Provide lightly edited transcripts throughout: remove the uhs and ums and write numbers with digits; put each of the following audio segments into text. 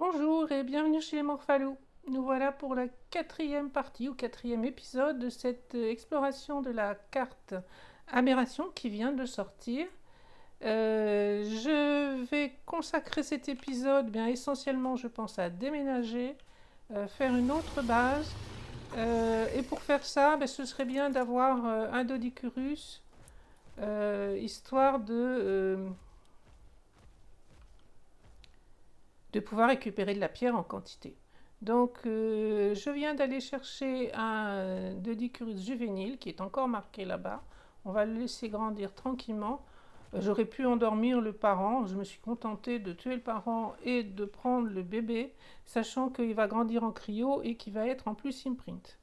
Bonjour et bienvenue chez les Morphalous. Nous voilà pour la quatrième partie ou quatrième épisode de cette exploration de la carte Aberration qui vient de sortir. Je vais consacrer cet épisode essentiellement, je pense, à déménager, faire une autre base. Et pour faire ça, ce serait bien d'avoir un Doedicurus, histoire de pouvoir récupérer de la pierre en quantité. Donc je viens d'aller chercher un Doedicurus juvénile qui est encore marqué là-bas. On va le laisser grandir tranquillement. J'aurais pu endormir le parent, je me suis contentée de tuer le parent et de prendre le bébé, sachant qu'il va grandir en cryo et qu'il va être en plus imprint.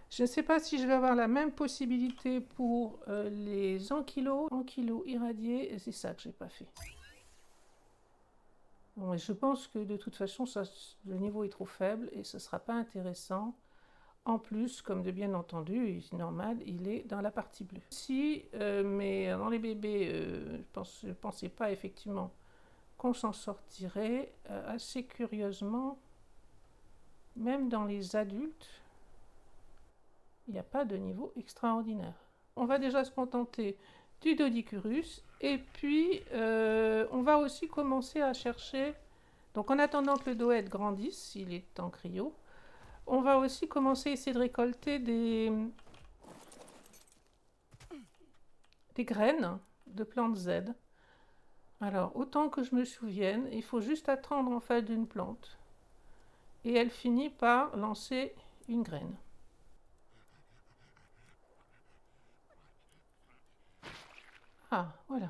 Je ne sais pas si je vais avoir la même possibilité pour les ankylos irradiés, et c'est ça que je n'ai pas fait. Bon, je pense que de toute façon, le niveau est trop faible et ce ne sera pas intéressant. En plus, comme de bien entendu, c'est normal, il est dans la partie bleue. Si, mais dans les bébés, je ne pensais pas effectivement qu'on s'en sortirait. Assez curieusement, même dans les adultes, il n'y a pas de niveau extraordinaire. On va déjà se contenter du Doedicurus et puis on va aussi commencer à chercher. Donc en attendant que le Doed grandisse, il est en cryo, on va aussi commencer à essayer de récolter des graines de plantes Z. Alors autant que je me souvienne, il faut juste attendre en fait d'une plante et elle finit par lancer une graine. Ah, voilà.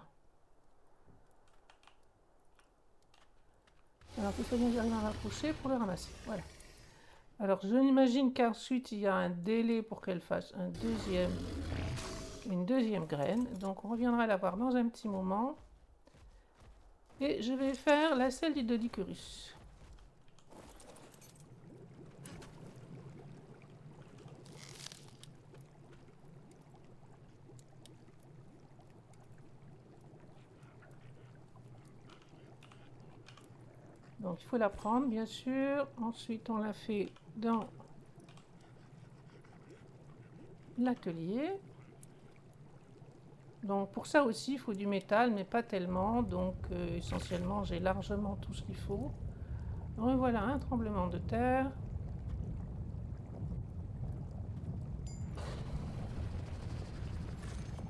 Alors il faut bien que j'arrive à m'approcher pour le ramasser. Voilà. Alors je m'imagine qu'ensuite il y a un délai pour qu'elle fasse une deuxième graine. Donc on reviendra la voir dans un petit moment. Et je vais faire la selle du Doedicurus. Donc il faut la prendre bien sûr. Ensuite on la fait dans l'atelier. Donc pour ça aussi il faut du métal mais pas tellement. Donc essentiellement j'ai largement tout ce qu'il faut. Revoilà un tremblement de terre.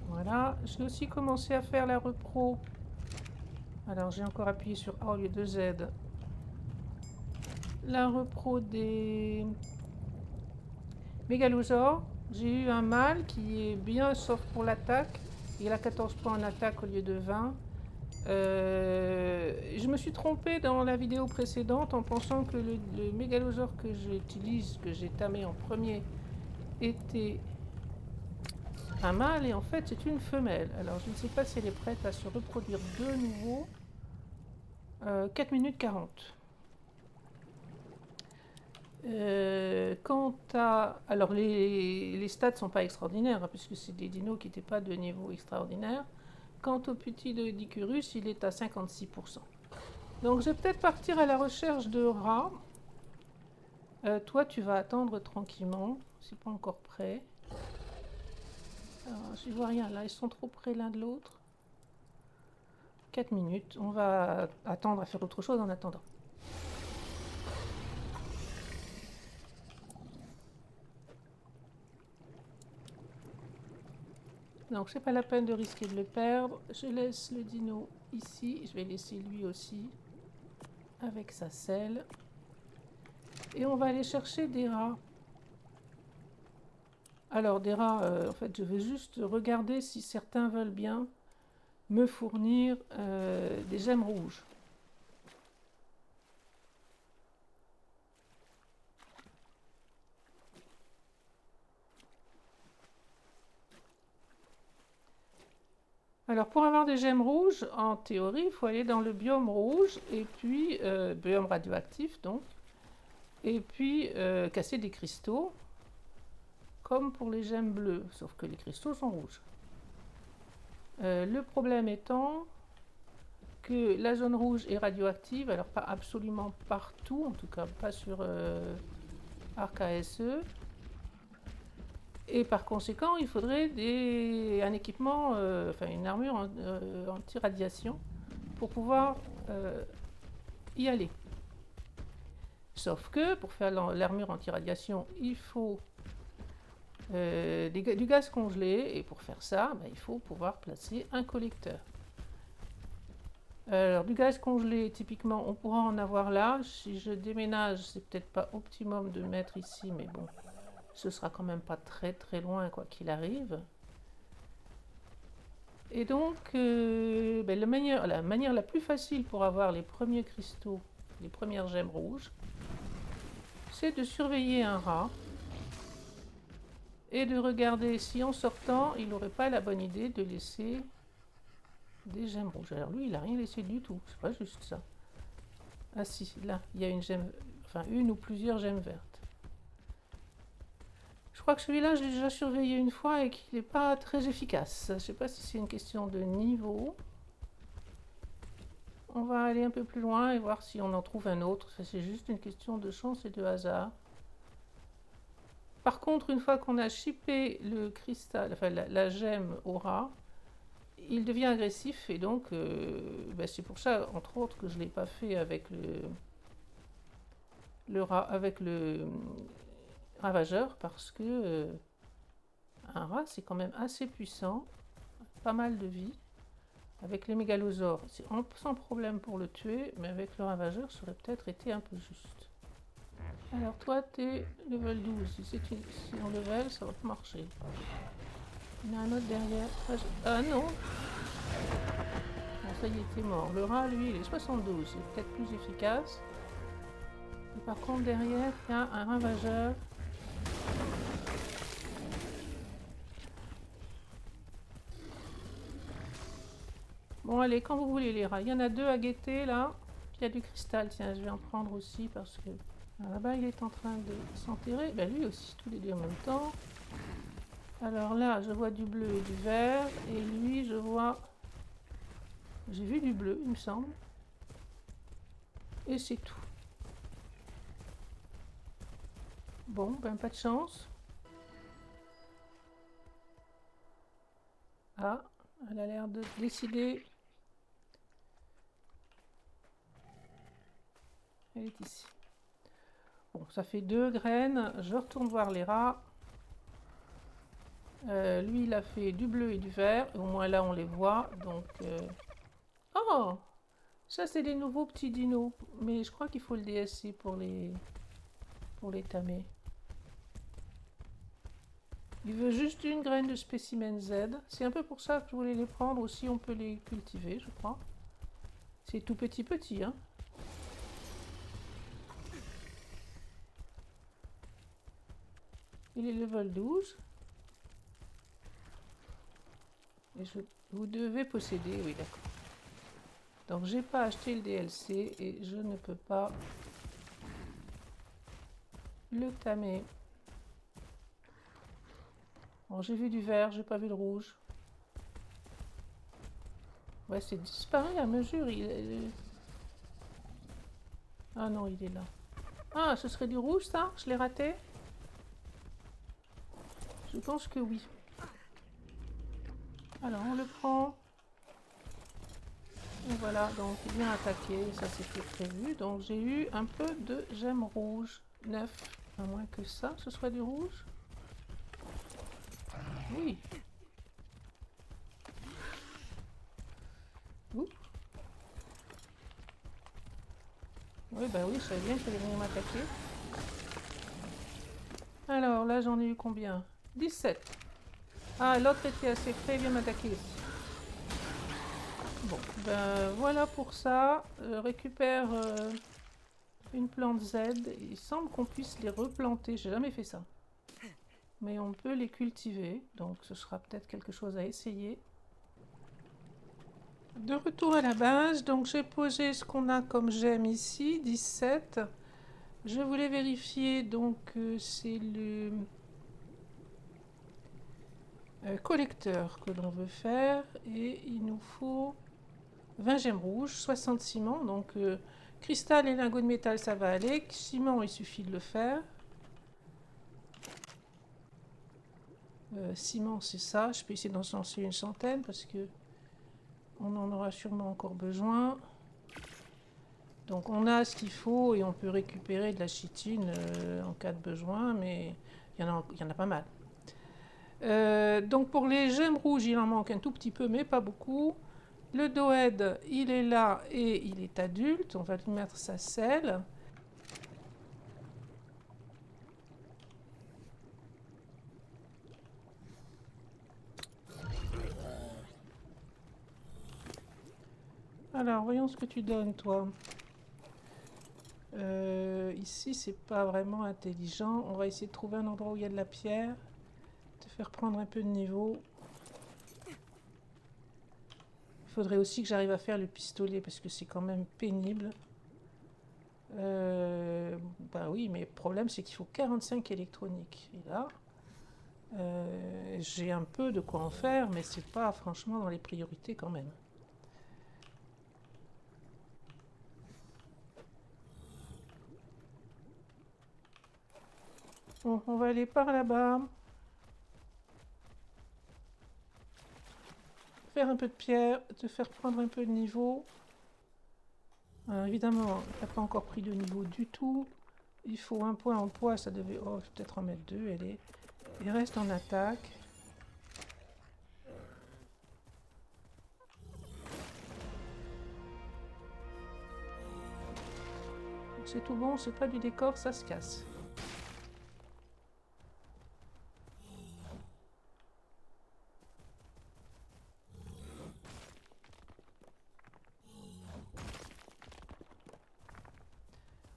Voilà, j'ai aussi commencé à faire la repro. Alors j'ai encore appuyé sur A au lieu de Z. La repro des mégalosaures. J'ai eu un mâle qui est bien sauf pour l'attaque. Il a 14 points en attaque au lieu de 20. Je me suis trompée dans la vidéo précédente en pensant que le mégalosaure que j'utilise, que j'ai tamé en premier, était un mâle et en fait c'est une femelle. Alors je ne sais pas si elle est prête à se reproduire de nouveau. 4 minutes 40. Quant à... Alors les stats ne sont pas extraordinaires, hein, puisque c'est des dinos qui n'étaient pas de niveau extraordinaire. Quant au petit Doedicurus, il est à 56%. Donc je vais peut-être partir à la recherche de rats. Toi, tu vas attendre tranquillement. C'est pas encore prêt. Alors, je vois rien là, ils sont trop près l'un de l'autre. 4 minutes. On va attendre à faire autre chose en attendant. Donc c'est pas la peine de risquer de le perdre. Je laisse le dino ici. Je vais laisser lui aussi avec sa selle. Et on va aller chercher des rats. Alors des rats, en fait je veux juste regarder si certains veulent bien me fournir des gemmes rouges. Alors pour avoir des gemmes rouges, en théorie, il faut aller dans le biome rouge, et puis biome radioactif donc, et puis casser des cristaux, comme pour les gemmes bleues, sauf que les cristaux sont rouges. Le problème étant que la zone rouge est radioactive, alors pas absolument partout, en tout cas pas sur Arc ASE. Et par conséquent, il faudrait un équipement, enfin une armure anti-radiation pour pouvoir y aller. Sauf que pour faire l'armure anti-radiation, il faut du gaz congelé, et pour faire ça, il faut pouvoir placer un collecteur. Alors du gaz congelé, typiquement, on pourra en avoir là. Si je déménage, c'est peut-être pas optimum de mettre ici, mais bon, ce sera quand même pas très très loin quoi qu'il arrive. Et donc, la manière la plus facile pour avoir les premiers cristaux, les premières gemmes rouges, c'est de surveiller un rat et de regarder si en sortant, il n'aurait pas la bonne idée de laisser des gemmes rouges. Alors lui, il n'a rien laissé du tout, c'est pas juste ça. Ah si, là, il y a une gemme, enfin une ou plusieurs gemmes vertes. Je crois que celui-là, je l'ai déjà surveillé une fois et qu'il n'est pas très efficace. Je ne sais pas si c'est une question de niveau. On va aller un peu plus loin et voir si on en trouve un autre. C'est juste une question de chance et de hasard. Par contre, une fois qu'on a chippé le cristal, enfin la gemme au rat, il devient agressif et donc c'est pour ça, entre autres, que je ne l'ai pas fait avec le ravageur, parce que un rat c'est quand même assez puissant, pas mal de vie. Avec les mégalosaures, c'est sans problème pour le tuer, mais avec le ravageur, ça aurait peut-être été un peu juste. Alors toi, t'es level 12. Si on level, ça va pas marcher. Il y en a un autre derrière. Ah non. Bon, ça y est, t'es mort. Le rat, lui, il est 72. C'est peut-être plus efficace. Et par contre, derrière, il y a un ravageur. Bon, allez, quand vous voulez, les rats. Il y en a deux à guetter, là. Il y a du cristal. Tiens, je vais en prendre aussi parce que... Là-bas, il est en train de s'enterrer. Lui aussi, tous les deux en même temps. Alors là, je vois du bleu et du vert. Et lui, je vois... J'ai vu du bleu, il me semble. Et c'est tout. Bon, pas de chance. Ah, elle a l'air de décider. Elle est ici. Bon, ça fait 2 graines. Je retourne voir les rats. Lui, il a fait du bleu et du vert. Au moins là, on les voit. Donc, oh, ça, c'est des nouveaux petits dinos. Mais je crois qu'il faut le DSC pour les tamer. Il veut juste une graine de spécimen Z. C'est un peu pour ça que je voulais les prendre. Aussi, on peut les cultiver, je crois. C'est tout petit, hein. Il est level 12. Et vous devez posséder, oui, d'accord. Donc, j'ai pas acheté le DLC et je ne peux pas le tamer. Bon, j'ai vu du vert, j'ai pas vu le rouge. Ouais, c'est disparu à mesure. Ah non, il est là. Ah, ce serait du rouge, ça? Je l'ai raté? Je pense que oui. Alors, on le prend. Et voilà, donc il vient attaquer. Ça, c'était prévu. Donc, j'ai eu un peu de gemmes rouges. 9. À moins que ça, ce soit du rouge. Oui. Ouh. Oui, oui, je savais bien qu'il allait venir m'attaquer. Alors, là, j'en ai eu combien? 17. Ah, l'autre était assez près, il vient m'attaquer ici. Bon, voilà pour ça. Récupère une plante Z. Il semble qu'on puisse les replanter. J'ai jamais fait ça. Mais on peut les cultiver. Donc, ce sera peut-être quelque chose à essayer. De retour à la base. Donc, j'ai posé ce qu'on a comme gemme ici. 17. Je voulais vérifier. Donc, c'est le... collecteur que l'on veut faire et il nous faut 20 gemmes rouges, 60 ciment. Donc cristal et lingot de métal, ça va aller. Ciment, il suffit de le faire. Ciment, c'est ça. Je peux essayer d'en lancer une centaine parce que on en aura sûrement encore besoin. Donc on a ce qu'il faut et on peut récupérer de la chitine en cas de besoin, mais il y en a pas mal. Donc pour les gemmes rouges, il en manque un tout petit peu, mais pas beaucoup. Le doed, il est là et il est adulte. On va lui mettre sa selle. Alors, voyons ce que tu donnes, toi. Ici, c'est pas vraiment intelligent. On va essayer de trouver un endroit où il y a de la pierre. Te faire prendre un peu de niveau. Il faudrait aussi que j'arrive à faire le pistolet parce que c'est quand même pénible. Bah oui, mais le problème c'est qu'il faut 45 électroniques. Et là, j'ai un peu de quoi en faire, mais c'est pas franchement dans les priorités quand même. Bon, on va aller par là-bas. Faire un peu de pierre, te faire prendre un peu de niveau. Alors évidemment, tu n'as pas encore pris de niveau du tout. Il faut un point en poids, ça devait... Oh, je vais peut-être en mettre deux, allez. Il reste en attaque. C'est tout bon, c'est pas du décor, ça se casse.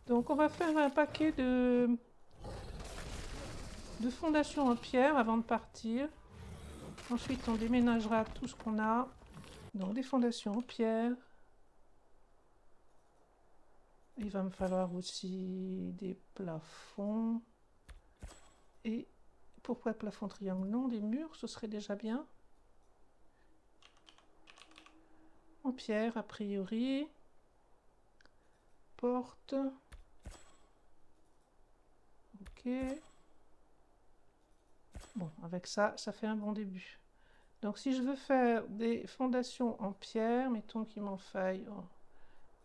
Donc on va faire un paquet de fondations en pierre avant de partir. Ensuite on déménagera tout ce qu'on a. Donc des fondations en pierre. Il va me falloir aussi des plafonds. Et pourquoi plafond triangle? Non, des murs, ce serait déjà bien. En pierre, a priori. Porte. Ok. Bon, avec ça, ça fait un bon début. Donc si je veux faire des fondations en pierre, mettons qu'il m'en faille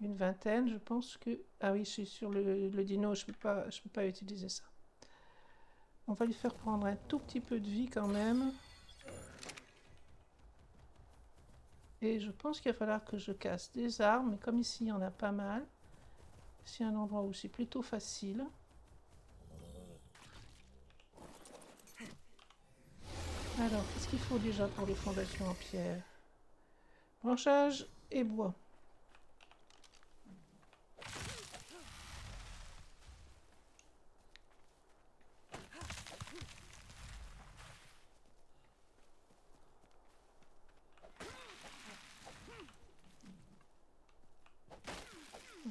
une vingtaine, je pense que... Ah oui, je suis sur le dino, je peux pas utiliser ça. On va lui faire prendre un tout petit peu de vie quand même. Et je pense qu'il va falloir que je casse des arbres, mais comme ici il y en a pas mal, c'est un endroit où c'est plutôt facile. Alors, qu'est-ce qu'il faut déjà pour les fondations en pierre? Branchage et bois.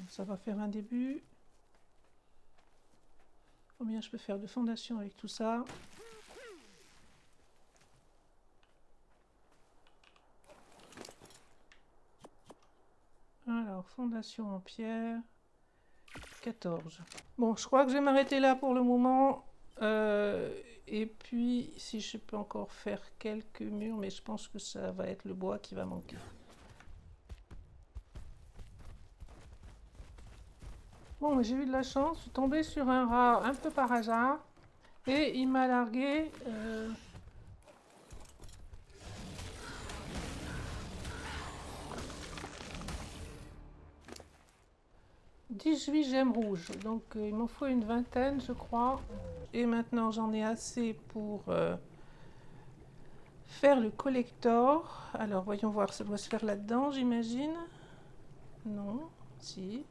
Ça va faire un début. Combien je peux faire de fondations avec tout ça? Alors, fondation en pierre, 14. Bon, je crois que je vais m'arrêter là pour le moment. Et puis, si je peux encore faire quelques murs, mais je pense que ça va être le bois qui va manquer. Bon, j'ai eu de la chance, je suis tombée sur un rat un peu par hasard. Et il m'a largué 18 gemmes rouges. Donc il m'en faut une vingtaine, je crois. Et maintenant j'en ai assez pour faire le collector. Alors voyons voir, ça doit se faire là-dedans, j'imagine. Non, si.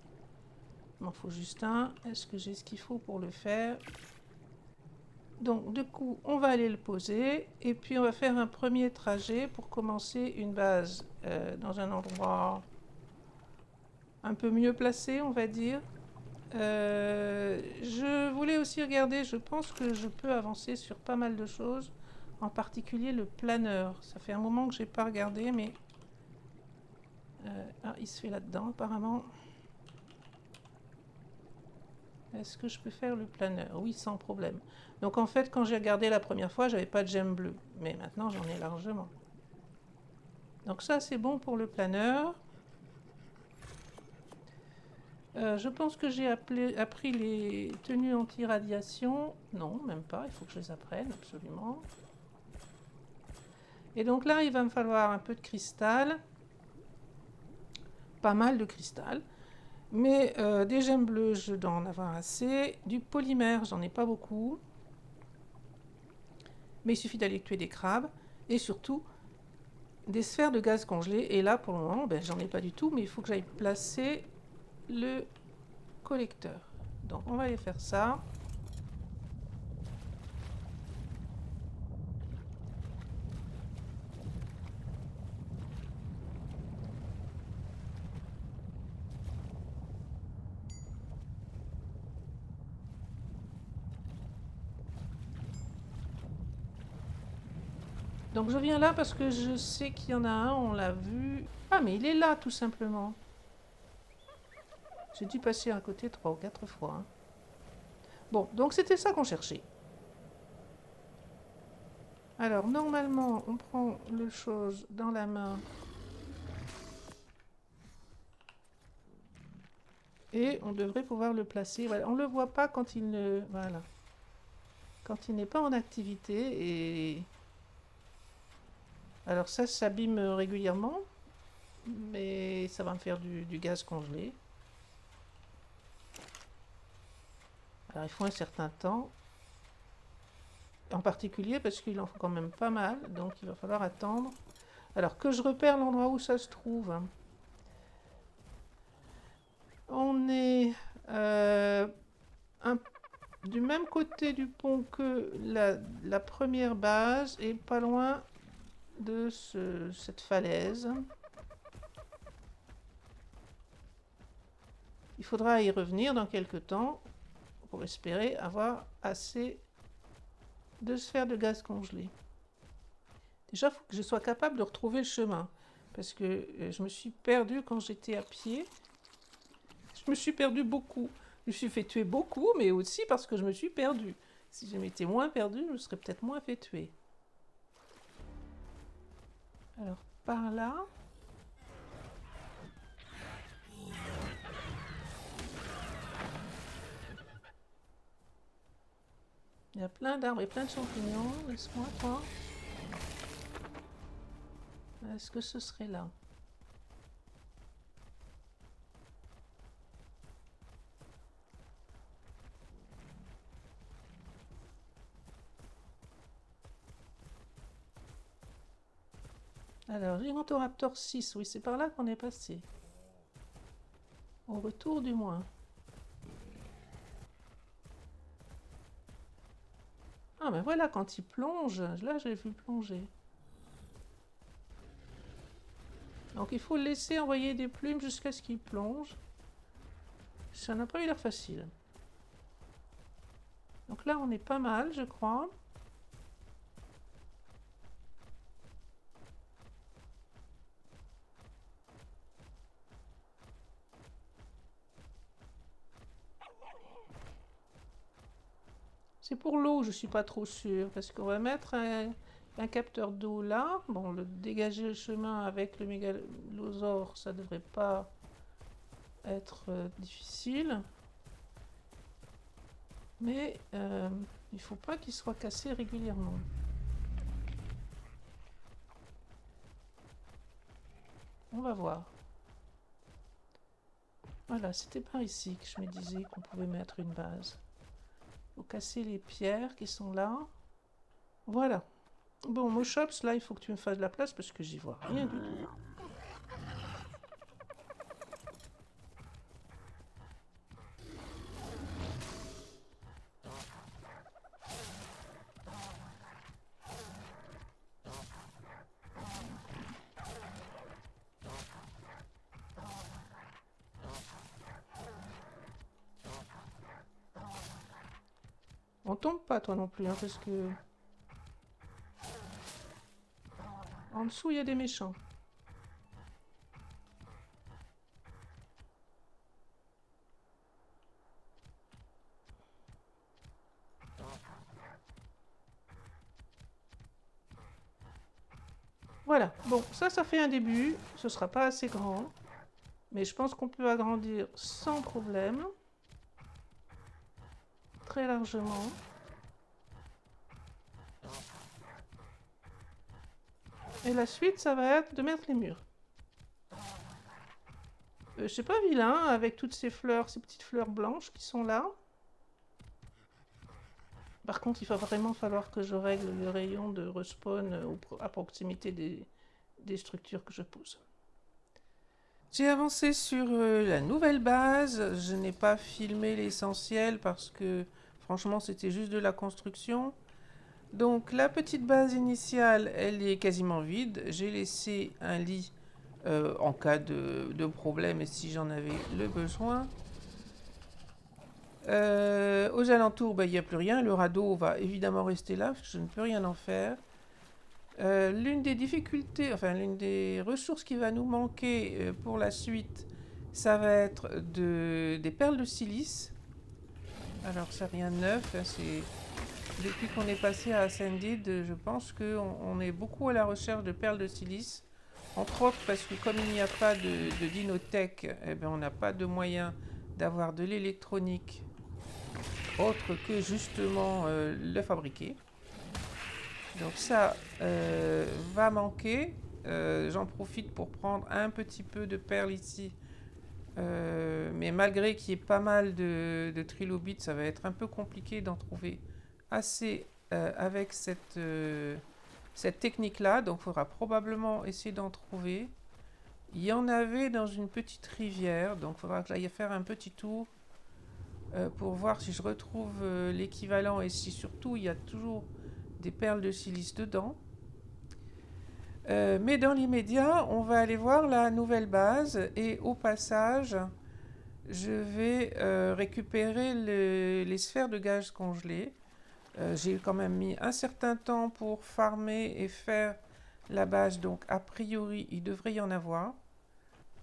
Il m'en faut juste un. Est-ce que j'ai ce qu'il faut pour le faire? Donc du coup, on va aller le poser. Et puis on va faire un premier trajet pour commencer une base dans un endroit un peu mieux placé, on va dire. Je voulais aussi regarder, je pense que je peux avancer sur pas mal de choses, en particulier le planeur. Ça fait un moment que je n'ai pas regardé, mais Ah, il se fait là-dedans, apparemment. Est-ce que je peux faire le planeur? Oui, sans problème. Donc en fait, quand j'ai regardé la première fois, j'avais pas de gemme bleue. Mais maintenant, j'en ai largement. Donc ça, c'est bon pour le planeur. Je pense que j'ai appris les tenues anti-radiation. Non, même pas. Il faut que je les apprenne, absolument. Et donc là, il va me falloir un peu de cristal. Pas mal de cristal. Mais des gemmes bleues, je dois en avoir assez. Du polymère, j'en ai pas beaucoup. Mais il suffit d'aller tuer des crabes. Et surtout, des sphères de gaz congelé. Et là, pour le moment, ben, j'en ai pas du tout. Mais il faut que j'aille placer le collecteur. Donc, on va aller faire ça. Donc je viens là parce que je sais qu'il y en a un, on l'a vu. Ah mais il est là tout simplement. J'ai dû passer à côté 3 ou 4 fois. Hein. Bon, donc c'était ça qu'on cherchait. Alors normalement, on prend le chose dans la main. Et on devrait pouvoir le placer. Voilà. On ne le voit pas quand il ne... Voilà. Quand il n'est pas en activité. Et... Alors ça s'abîme régulièrement. Mais ça va me faire du gaz congelé. Alors il faut un certain temps. En particulier parce qu'il en faut quand même pas mal. Donc il va falloir attendre. Alors que je repère l'endroit où ça se trouve. On est du même côté du pont que la première base et pas loin de cette falaise. Il faudra y revenir dans quelques temps pour espérer avoir assez de sphères de gaz congelé. Déjà, il faut que je sois capable de retrouver le chemin parce que je me suis perdue quand j'étais à pied. Je me suis perdue beaucoup. Je me suis fait tuer beaucoup, mais aussi parce que je me suis perdue. Si je m'étais moins perdue, je me serais peut-être moins fait tuer. Alors, par là... Il y a plein d'arbres et plein de champignons. Laisse-moi voir. Est-ce que ce serait là? Alors, Gigantoraptor 6, oui, c'est par là qu'on est passé. Au retour du moins. Ah, ben voilà, quand il plonge, là, je l'ai vu plonger. Donc, il faut le laisser envoyer des plumes jusqu'à ce qu'il plonge. Ça n'a pas eu l'air facile. Donc là, on est pas mal, je crois. C'est pour l'eau, je suis pas trop sûre, parce qu'on va mettre un capteur d'eau là. Bon, dégager le chemin avec le mégalosaure, ça devrait pas être difficile. Mais il faut pas qu'il soit cassé régulièrement. On va voir. Voilà, c'était par ici que je me disais qu'on pouvait mettre une base. Il faut casser les pierres qui sont là. Voilà. Bon, Moschops, là, il faut que tu me fasses de la place parce que j'y vois rien du tout. On tombe pas, toi non plus, hein, parce que... En dessous, il y a des méchants. Voilà, bon, ça fait un début. Ce ne sera pas assez grand. Mais je pense qu'on peut agrandir sans problème. Très largement. Et la suite, ça va être de mettre les murs. C'est pas vilain avec toutes ces fleurs, ces petites fleurs blanches qui sont là. Par contre, il va vraiment falloir que je règle le rayon de respawn à proximité des structures que je pose. J'ai avancé sur la nouvelle base. Je n'ai pas filmé l'essentiel parce que franchement c'était juste de la construction. Donc la petite base initiale, elle est quasiment vide. J'ai laissé un lit en cas de problème et si j'en avais le besoin. Aux alentours, il n'y a plus rien. Le radeau va évidemment rester là, parce que je ne peux rien en faire. L'une des difficultés, enfin l'une des ressources qui va nous manquer pour la suite, ça va être des perles de silice. Alors c'est rien de neuf, hein, depuis qu'on est passé à Ascended, je pense qu'on est beaucoup à la recherche de perles de silice. Entre autres parce que comme il n'y a pas de dynotech, eh bien, on n'a pas de moyen d'avoir de l'électronique autre que justement le fabriquer. Donc ça va manquer. J'en profite pour prendre un petit peu de perles ici. Mais malgré qu'il y ait pas mal de trilobites, ça va être un peu compliqué d'en trouver assez avec cette technique-là. Donc il faudra probablement essayer d'en trouver. Il y en avait dans une petite rivière. Donc il faudra que j'aille faire un petit tour pour voir si je retrouve l'équivalent et si surtout il y a toujours des perles de silice dedans. Mais dans l'immédiat, on va aller voir la nouvelle base et au passage, je vais récupérer les sphères de gaz congelées. J'ai quand même mis un certain temps pour farmer et faire la base, donc a priori, il devrait y en avoir.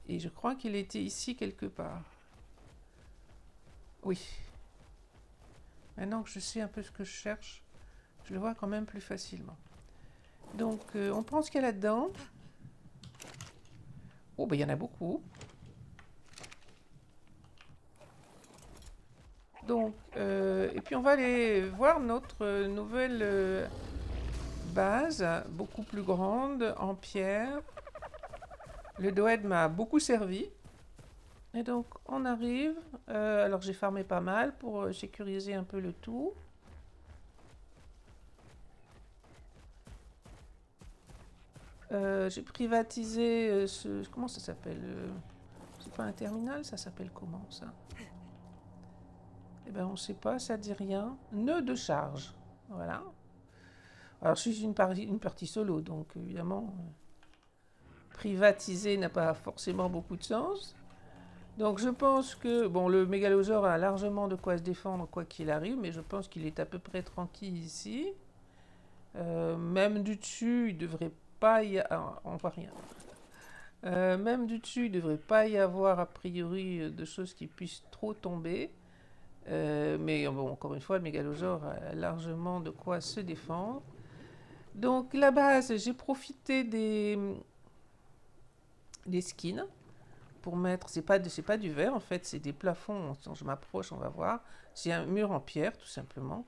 Et je crois qu'il était ici quelque part. Oui. Maintenant que je sais un peu ce que je cherche, je le vois quand même plus facilement. Donc, on prend ce qu'il y a là-dedans. Oh, ben il y en a beaucoup. Donc, et puis on va aller voir notre nouvelle base, beaucoup plus grande, en pierre. Le Doed m'a beaucoup servi. Et donc, on arrive. Alors, j'ai farmé pas mal pour sécuriser un peu le tout. J'ai privatisé comment ça s'appelle c'est pas un terminal, ça s'appelle comment ça? Eh ben, on ne sait pas, ça dit rien. Nœud de charge. Voilà. Alors, je suis une partie solo, donc évidemment, privatiser n'a pas forcément beaucoup de sens. Donc, je pense que, bon, le mégalosaure a largement de quoi se défendre, quoi qu'il arrive, mais je pense qu'il est à peu près tranquille ici. Même du dessus, il devrait pas y avoir... on voit rien. Même du dessus, il ne devrait pas y avoir, a priori, de choses qui puissent trop tomber. Mais bon, encore une fois, le mégalosaure a largement de quoi se défendre. Donc, la base, j'ai profité des skins pour mettre... C'est pas du verre, en fait, c'est des plafonds. Quand je m'approche, on va voir. C'est un mur en pierre, tout simplement.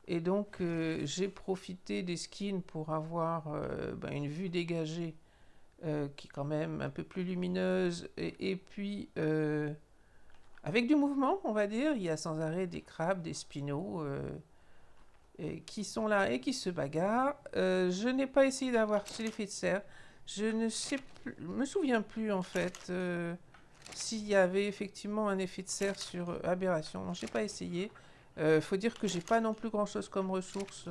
Et donc, j'ai profité des skins pour avoir une vue dégagée qui est quand même un peu plus lumineuse. Et puis, avec du mouvement, on va dire. Il y a sans arrêt des crabes, des spinots qui sont là et qui se bagarrent. Je n'ai pas essayé d'avoir l'effet de serre. Je ne me souviens plus, en fait, s'il y avait effectivement un effet de serre sur Aberration. Je n'ai pas essayé. Faut dire que j'ai pas non plus grand chose comme ressource.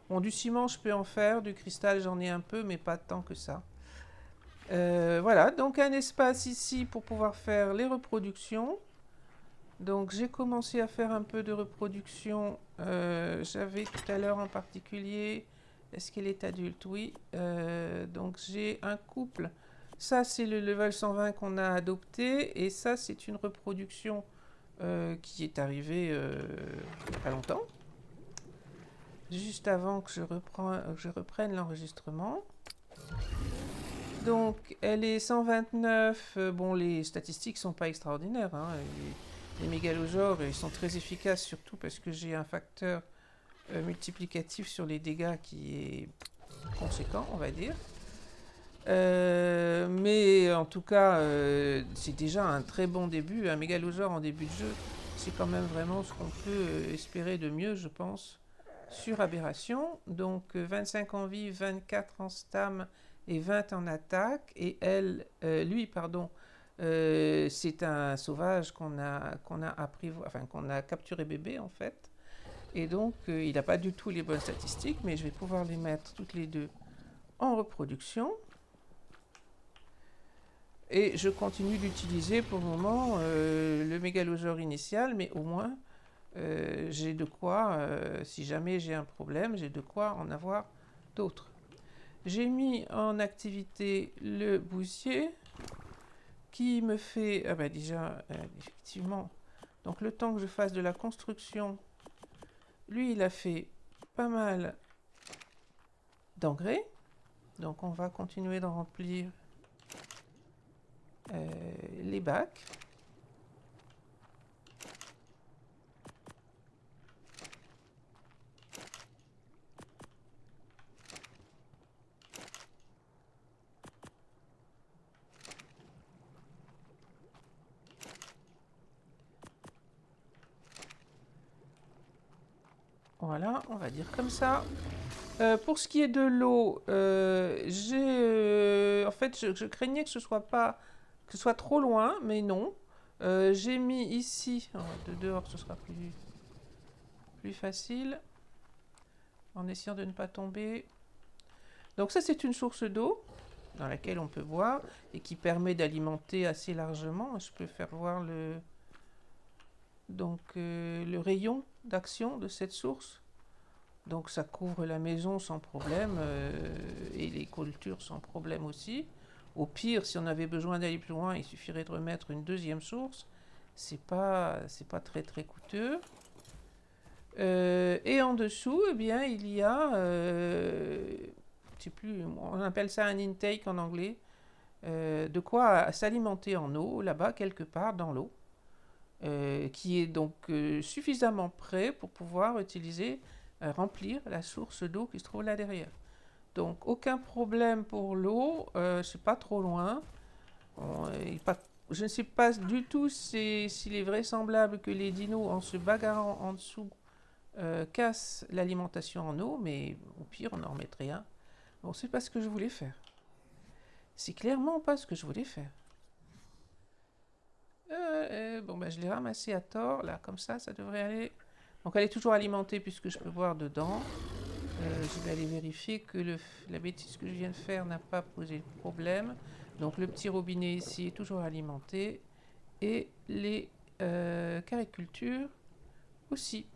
Bon, du ciment, je peux en faire, du cristal, j'en ai un peu, mais pas tant que ça. Voilà, donc un espace ici pour pouvoir faire les reproductions. Donc j'ai commencé à faire un peu de reproduction. J'avais tout à l'heure en particulier, est-ce qu'elle est adulte? Oui. Donc j'ai un couple. Ça, c'est le level 120 qu'on a adopté, et ça, c'est une reproduction qui est arrivé il n'y a pas longtemps, juste avant que je reprenne l'enregistrement. Donc, elle est 129. Bon, les statistiques sont pas extraordinaires, hein. Les mégalosaures, ils sont très efficaces, surtout parce que j'ai un facteur multiplicatif sur les dégâts qui est conséquent, on va dire. Mais en tout cas, c'est déjà un très bon début. Un mégalosaure en début de jeu, c'est quand même vraiment ce qu'on peut espérer de mieux, je pense, sur Aberration. Donc 25 en vie, 24 en stam et 20 en attaque. Et lui, pardon, c'est un sauvage qu'on a appris, enfin qu'on a capturé bébé en fait. Et donc il n'a pas du tout les bonnes statistiques, mais je vais pouvoir les mettre toutes les deux en reproduction. Et je continue d'utiliser pour le moment le mégalosaure initial, mais au moins j'ai de quoi, si jamais j'ai un problème, j'ai de quoi en avoir d'autres. J'ai mis en activité le bousier qui me fait, ah ben déjà, effectivement, donc le temps que je fasse de la construction, lui il a fait pas mal d'engrais, donc on va continuer d'en remplir les bacs. Voilà, on va dire comme ça. Pour ce qui est de l'eau, en fait, je craignais que ce soit trop loin, mais non. J'ai mis ici, de dehors, ce sera plus facile, en essayant de ne pas tomber. Donc ça, c'est une source d'eau dans laquelle on peut boire et qui permet d'alimenter assez largement. Je peux faire voir le rayon d'action de cette source. Donc ça couvre la maison sans problème et les cultures sans problème aussi. Au pire, si on avait besoin d'aller plus loin, il suffirait de remettre une deuxième source. C'est pas très très coûteux. Et en dessous, eh bien, il y a, je sais plus, on appelle ça un intake en anglais, de quoi s'alimenter en eau là-bas quelque part dans l'eau, qui est donc suffisamment prêt pour pouvoir remplir la source d'eau qui se trouve là derrière. Donc aucun problème pour l'eau, c'est pas trop loin. Je ne sais pas du tout s'il est vraisemblable que les dinos, en se bagarrant en dessous, cassent l'alimentation en eau, mais au pire, on en remettrait un. Bon, c'est pas ce que je voulais faire. C'est clairement pas ce que je voulais faire. Bon, ben, je l'ai ramassé à tort, là, comme ça devrait aller. Donc elle est toujours alimentée puisque je peux boire dedans. Je vais aller vérifier que la bêtise que je viens de faire n'a pas posé de problème. Donc le petit robinet ici est toujours alimenté. Et les caricultures aussi.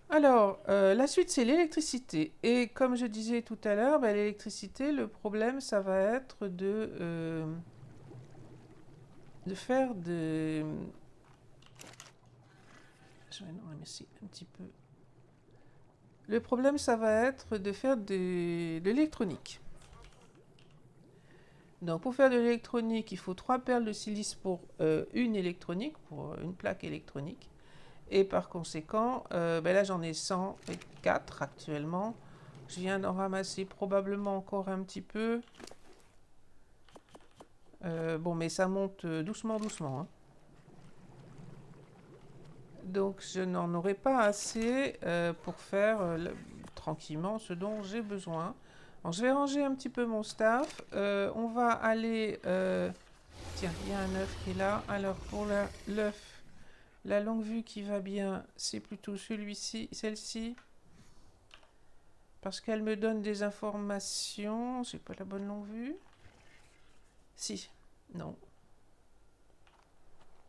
Alors, la suite, c'est l'électricité. Et comme je disais tout à l'heure, bah, l'électricité, le problème, ça va être de faire de... Je vais ici un petit peu. Le problème, ça va être de faire de l'électronique. Donc, pour faire de l'électronique, il faut 3 perles de silice pour une électronique, pour une plaque électronique. Et par conséquent, là, j'en ai 104 actuellement. Je viens d'en ramasser probablement encore un petit peu. Bon, mais ça monte doucement, doucement, hein. Donc, je n'en aurai pas assez pour faire tranquillement ce dont j'ai besoin. Alors, je vais ranger un petit peu mon staff. On va aller... tiens, il y a un œuf qui est là. Alors, pour l'œuf, la longue vue qui va bien, c'est plutôt celle-ci. Parce qu'elle me donne des informations. C'est pas la bonne longue vue. Si, non.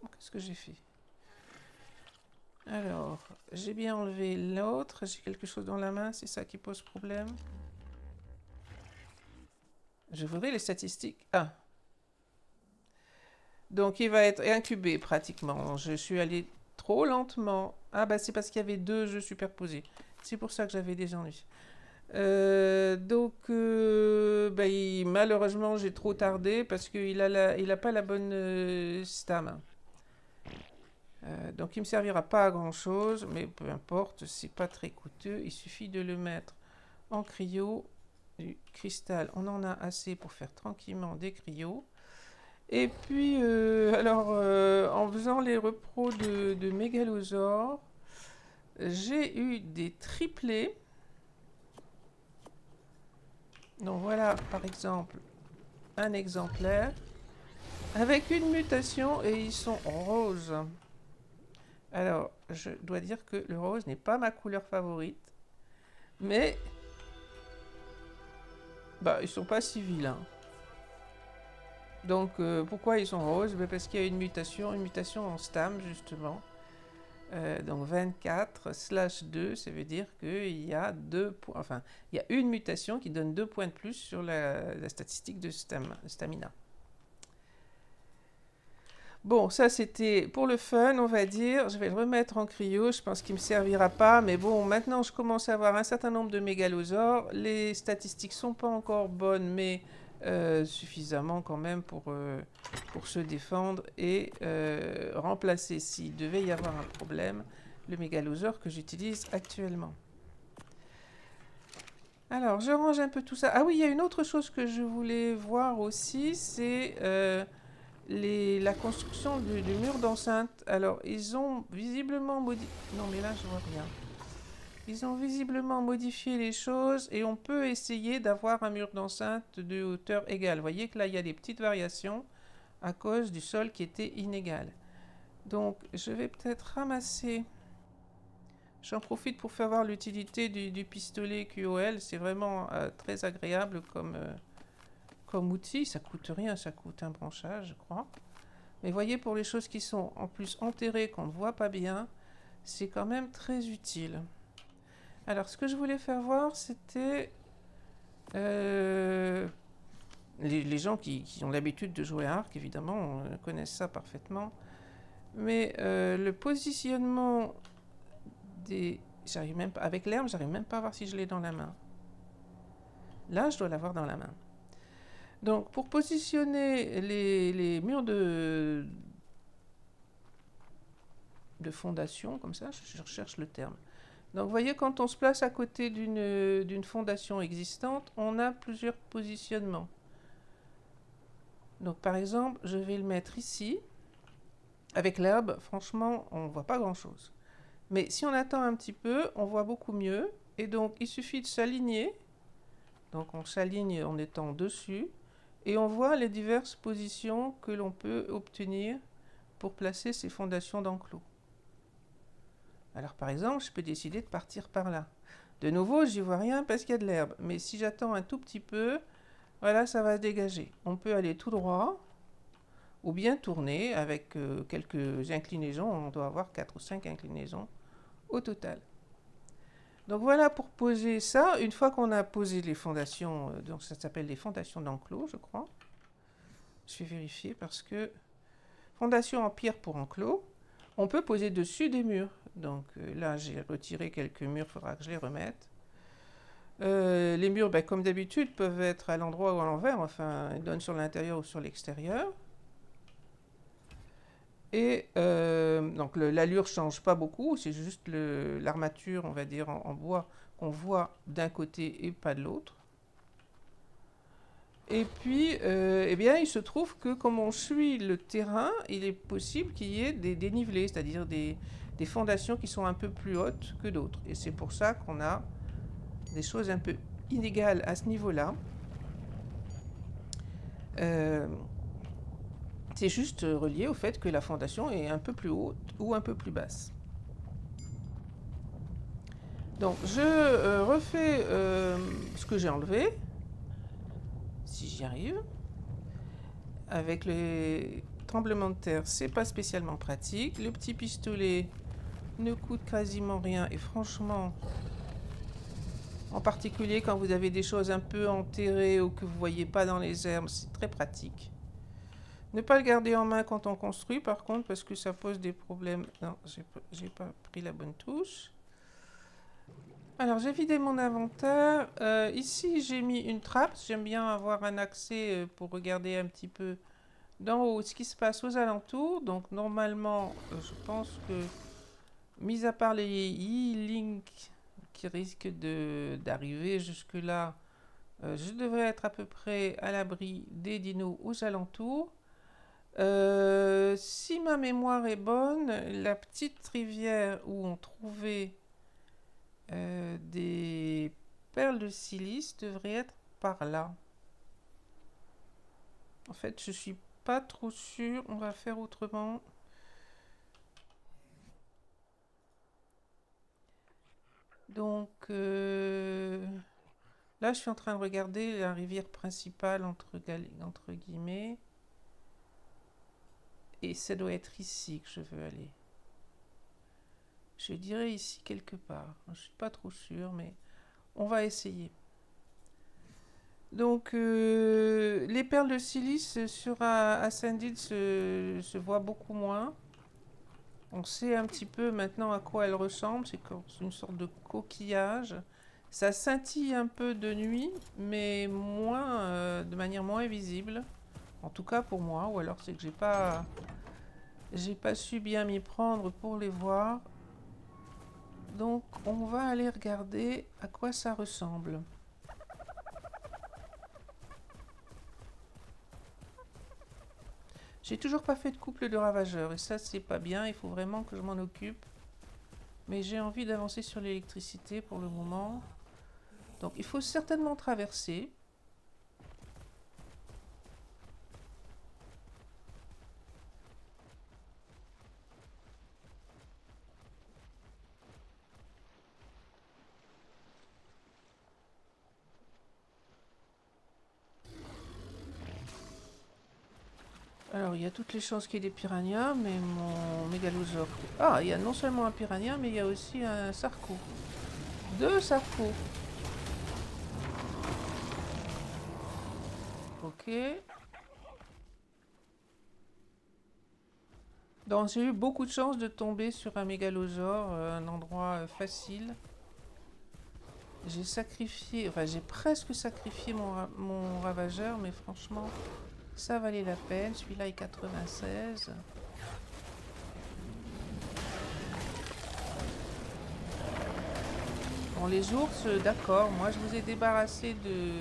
Qu'est-ce que j'ai fait? Alors, j'ai bien enlevé l'autre. J'ai quelque chose dans la main, c'est ça qui pose problème. Je voudrais les statistiques. Ah. Donc, il va être incubé pratiquement. Je suis allé trop lentement. Ah, bah c'est parce qu'il y avait 2 jeux superposés. C'est pour ça que j'avais des ennuis. Malheureusement, j'ai trop tardé parce qu'il il a pas la bonne stam. Donc il me servira pas à grand chose, mais peu importe, c'est pas très coûteux. Il suffit de le mettre en cryo, du cristal. On en a assez pour faire tranquillement des cryos. Et puis, en faisant les repros de mégalosaures, j'ai eu des triplés. Donc voilà, par exemple, un exemplaire avec une mutation et ils sont roses. Alors, je dois dire que le rose n'est pas ma couleur favorite, mais ils sont pas si vilains. Donc, pourquoi ils sont roses? Parce qu'il y a une mutation en stam justement. Donc 24/2, ça veut dire qu'il y a il y a une mutation qui donne 2 points de plus sur la statistique de stamina. Bon, ça c'était pour le fun, on va dire. Je vais le remettre en cryo, je pense qu'il ne me servira pas. Mais bon, maintenant je commence à avoir un certain nombre de mégalosaures. Les statistiques sont pas encore bonnes, mais suffisamment quand même pour se défendre et remplacer, s'il devait y avoir un problème, le mégalosaure que j'utilise actuellement. Alors, je range un peu tout ça. Ah oui, il y a une autre chose que je voulais voir aussi, c'est la construction du mur d'enceinte. Alors, ils ont visiblement modifié... Non, mais là, je vois rien. Ils ont visiblement modifié les choses et on peut essayer d'avoir un mur d'enceinte de hauteur égale. Vous voyez que là, il y a des petites variations à cause du sol qui était inégal. Donc, je vais peut-être ramasser... J'en profite pour faire voir l'utilité du pistolet QOL. C'est vraiment très agréable comme outil. Ça coûte rien, ça coûte un branchage, je crois. Mais voyez, pour les choses qui sont en plus enterrées, qu'on ne voit pas bien, c'est quand même très utile. Alors, ce que je voulais faire voir, c'était les gens qui ont l'habitude de jouer à Ark, évidemment, connaissent ça parfaitement. Mais le positionnement j'arrive même pas, avec l'herbe, j'arrive même pas à voir si je l'ai dans la main. Là, je dois l'avoir dans la main. Donc, pour positionner les murs de fondation, comme ça, je recherche le terme. Donc, vous voyez, quand on se place à côté d'une fondation existante, on a plusieurs positionnements. Donc, par exemple, je vais le mettre ici. Avec l'herbe, franchement, on ne voit pas grand-chose. Mais si on attend un petit peu, on voit beaucoup mieux. Et donc, il suffit de s'aligner. Donc, on s'aligne en étant dessus. Et on voit les diverses positions que l'on peut obtenir pour placer ces fondations d'enclos. Alors, par exemple, je peux décider de partir par là. De nouveau, j'y vois rien parce qu'il y a de l'herbe. Mais si j'attends un tout petit peu, voilà, ça va se dégager. On peut aller tout droit ou bien tourner avec quelques inclinaisons. On doit avoir 4 ou 5 inclinaisons au total. Donc voilà pour poser ça. Une fois qu'on a posé les fondations, donc ça s'appelle les fondations d'enclos, je crois. Je vais vérifier parce que fondation en pierre pour enclos, on peut poser dessus des murs. Donc là, j'ai retiré quelques murs, il faudra que je les remette. Les murs, comme d'habitude, peuvent être à l'endroit ou à l'envers, enfin, ils donnent sur l'intérieur ou sur l'extérieur. Et donc l'allure ne change pas beaucoup, c'est juste l'armature, on va dire, en bois qu'on voit d'un côté et pas de l'autre. Et puis, il se trouve que comme on suit le terrain, il est possible qu'il y ait des dénivelés, c'est-à-dire des fondations qui sont un peu plus hautes que d'autres. Et c'est pour ça qu'on a des choses un peu inégales à ce niveau-là. C'est juste relié au fait que la fondation est un peu plus haute ou un peu plus basse. Donc, je refais ce que j'ai enlevé, si j'y arrive. Avec les tremblements de terre, c'est pas spécialement pratique. Le petit pistolet ne coûte quasiment rien et franchement, en particulier quand vous avez des choses un peu enterrées ou que vous voyez pas dans les herbes, c'est très pratique. Ne pas le garder en main quand on construit, par contre, parce que ça pose des problèmes. Non, j'ai pas pris la bonne touche. Alors, j'ai vidé mon inventaire. Ici, j'ai mis une trappe. J'aime bien avoir un accès pour regarder un petit peu d'en haut ce qui se passe aux alentours. Donc, normalement, je pense que, mis à part les E-Link qui risquent d'arriver jusque-là, je devrais être à peu près à l'abri des dinos aux alentours. Si ma mémoire est bonne, la petite rivière où on trouvait des perles de silice devrait être par là. En fait, je suis pas trop sûre. On va faire autrement. Donc là, je suis en train de regarder la rivière principale entre guillemets. Et ça doit être ici que je veux aller. Je dirais ici quelque part. Je suis pas trop sûre, mais on va essayer. Donc, les perles de silice sur Ascended se voient beaucoup moins. On sait un petit peu maintenant à quoi elles ressemblent. C'est une sorte de coquillage. Ça scintille un peu de nuit, mais moins, de manière moins visible. En tout cas pour moi. Ou alors c'est que j'ai pas su bien m'y prendre pour les voir. Donc, on va aller regarder à quoi ça ressemble. J'ai toujours pas fait de couple de ravageurs et ça c'est pas bien, il faut vraiment que je m'en occupe. Mais j'ai envie d'avancer sur l'électricité pour le moment. Donc il faut certainement traverser. Alors il y a toutes les chances qu'il y ait des piranhas, mais mon mégalosaure... Ah, il y a non seulement un piranha, mais il y a aussi un sarco. Deux sarcos. Ok. Donc j'ai eu beaucoup de chance de tomber sur un mégalosaure, un endroit facile. J'ai sacrifié, enfin j'ai presque sacrifié mon ravageur, mais franchement, ça valait la peine. Celui-là est 96. Bon, les ours, d'accord. Moi, je vous ai débarrassé de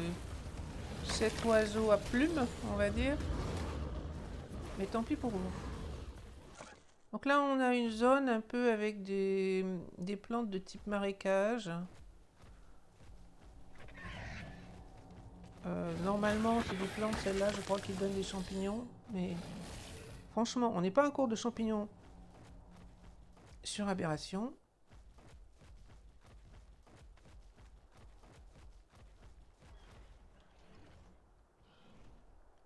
cet oiseau à plumes, on va dire. Mais tant pis pour vous. Donc là, on a une zone un peu avec des plantes de type marécage. Normalement, c'est des plantes, celles-là, je crois qu'ils donnent des champignons. Mais franchement, on n'est pas en cours de champignons sur Aberration.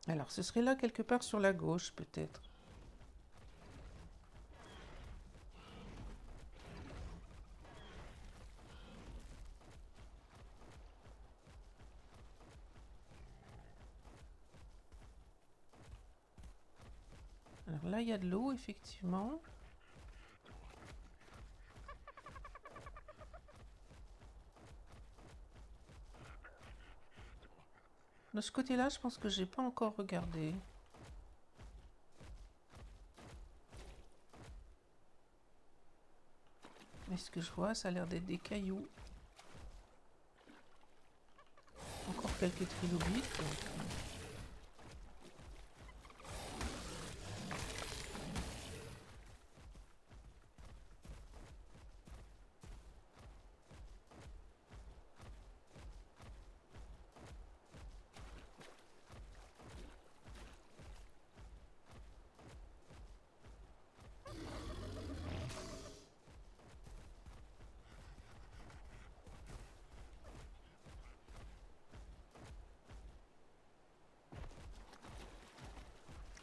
Alors, ce serait là quelque part sur la gauche, peut-être. Alors là, il y a de l'eau, effectivement. De ce côté-là, je pense que j'ai pas encore regardé. Mais ce que je vois, ça a l'air d'être des cailloux. Encore quelques trilobites.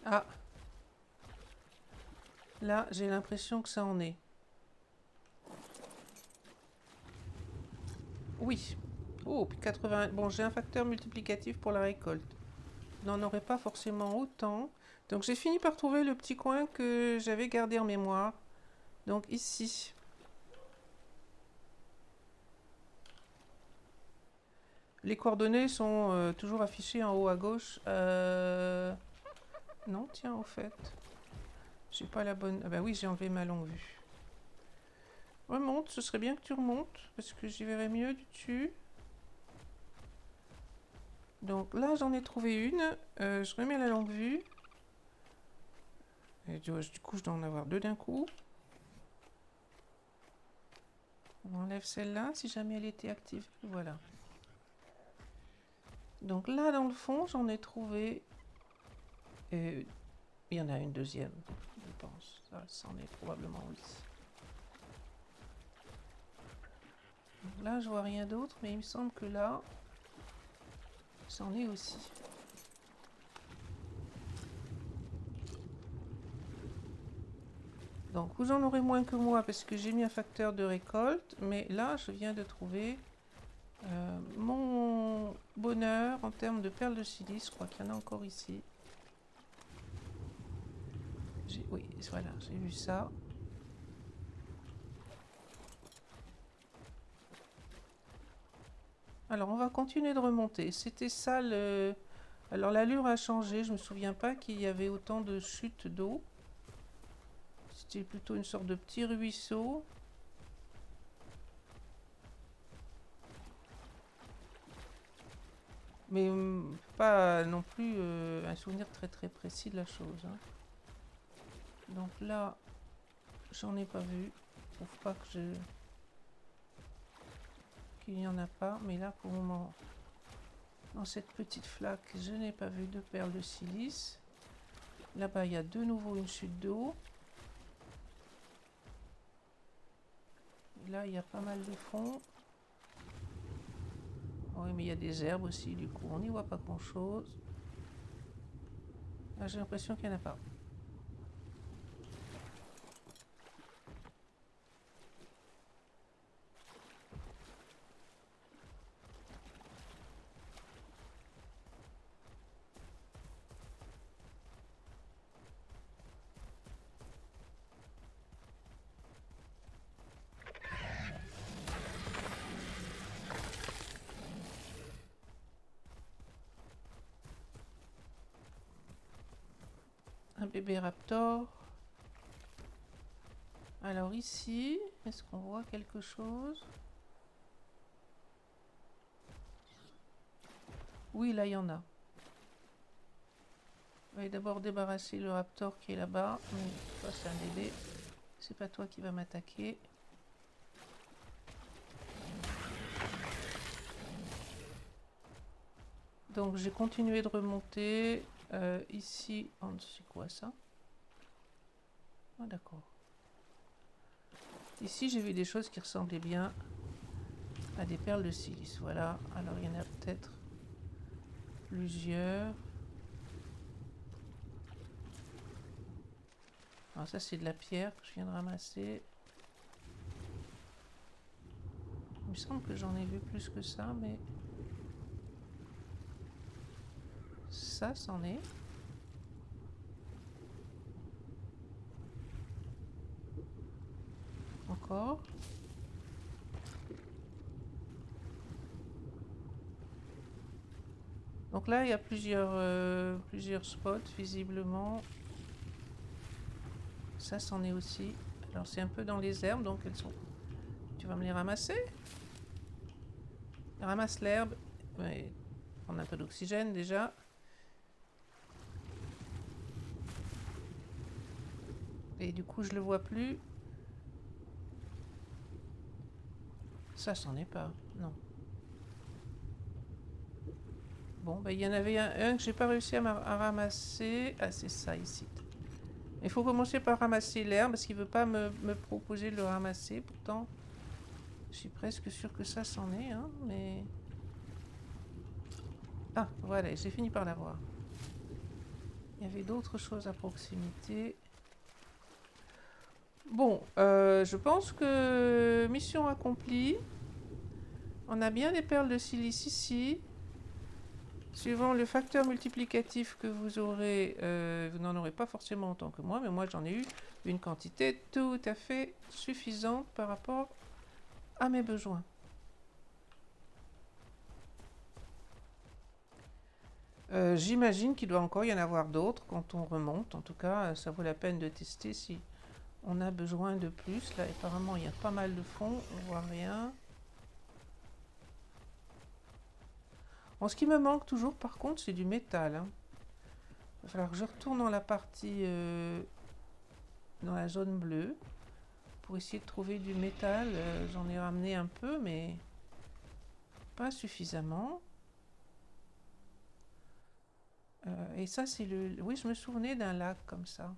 Ah, là, j'ai l'impression que ça en est. Oui. Oh, puis 80. Bon, j'ai un facteur multiplicatif pour la récolte. Je n'en aurais pas forcément autant. Donc j'ai fini par trouver le petit coin que j'avais gardé en mémoire. Donc ici. Les coordonnées sont toujours affichées en haut à gauche. Non, tiens, au fait. J'ai pas la bonne... Ah bah oui, j'ai enlevé ma longue vue. Remonte, ce serait bien que tu remontes, parce que j'y verrai mieux du dessus. Donc là, j'en ai trouvé une. Je remets la longue vue. Et du coup, je dois en avoir deux d'un coup. On enlève celle-là, si jamais elle était activée. Voilà. Donc là, dans le fond, j'en ai trouvé... il y en a une deuxième, je pense. Ça, c'en est probablement aussi. Donc là, je vois rien d'autre, mais il me semble que là, c'en est aussi. Donc vous en aurez moins que moi parce que j'ai mis un facteur de récolte, mais là je viens de trouver mon bonheur en termes de perles de silice. Je crois qu'il y en a encore ici. Oui, voilà, j'ai vu ça. Alors on va continuer de remonter. C'était ça le... Alors l'allure a changé, je me souviens pas qu'il y avait autant de chutes d'eau. C'était plutôt une sorte de petit ruisseau. Mais pas non plus un souvenir très très précis de la chose. Hein. Donc là, j'en ai pas vu. Je trouve pas que qu'il n'y en a pas. Mais là, pour le moment, dans cette petite flaque, je n'ai pas vu de perles de silice. Là-bas, il y a de nouveau une chute d'eau. Là, il y a pas mal de fond. Oui, mais il y a des herbes aussi, du coup, on n'y voit pas grand-chose. Là, j'ai l'impression qu'il n'y en a pas. Un bébé raptor. Alors ici, est-ce qu'on voit quelque chose? Oui, là, il y en a. Je vais d'abord débarrasser le raptor qui est là-bas. Toi, c'est un bébé. C'est pas toi qui va m'attaquer. Donc, j'ai continué de remonter. Ici, c'est quoi ça? Ah, d'accord. Ici, j'ai vu des choses qui ressemblaient bien à des perles de silice. Voilà. Alors, il y en a peut-être plusieurs. Alors, ça, c'est de la pierre que je viens de ramasser. Il me semble que j'en ai vu plus que ça, mais... Ça, c'en est. Encore. Donc là, il y a plusieurs spots, visiblement. Ça, c'en est aussi. Alors, c'est un peu dans les herbes, donc elles sont... Tu vas me les ramasser? Ramasse l'herbe. Ouais, prendre un peu d'oxygène, déjà. Et du coup, je le vois plus. Ça, c'en est pas. Non. Bon, ben, il y en avait un que j'ai pas réussi à ramasser. Ah, c'est ça, ici. Il faut commencer par ramasser l'herbe, parce qu'il veut pas me proposer de le ramasser. Pourtant, je suis presque sûre que ça, c'en est, hein, mais... Ah, voilà, j'ai fini par l'avoir. Il y avait d'autres choses à proximité. Bon, je pense que mission accomplie. On a bien des perles de silice ici. Suivant le facteur multiplicatif que vous aurez, vous n'en aurez pas forcément autant que moi, mais moi j'en ai eu une quantité tout à fait suffisante par rapport à mes besoins. J'imagine qu'il doit encore y en avoir d'autres quand on remonte. En tout cas, ça vaut la peine de tester si on a besoin de plus. Là, apparemment, il y a pas mal de fonds. On voit rien. Bon, ce qui me manque toujours, par contre, c'est du métal. Hein. Il va falloir que je retourne dans la partie... dans la zone bleue. Pour essayer de trouver du métal. J'en ai ramené un peu, mais pas suffisamment. Et ça, c'est le... Oui, je me souvenais d'un lac comme ça.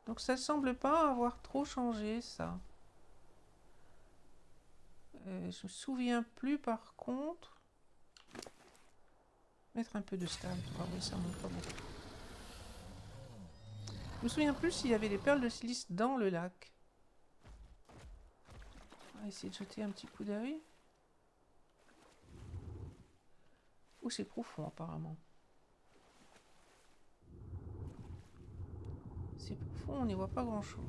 Donc ça semble pas avoir trop changé, ça. Je me souviens plus, par contre... Mettre un peu de stable. Ah oui, ça monte pas beaucoup. Je me souviens plus s'il y avait des perles de silice dans le lac. On va essayer de jeter un petit coup d'œil. Oh, c'est profond, apparemment. C'est profond, on n'y voit pas grand-chose.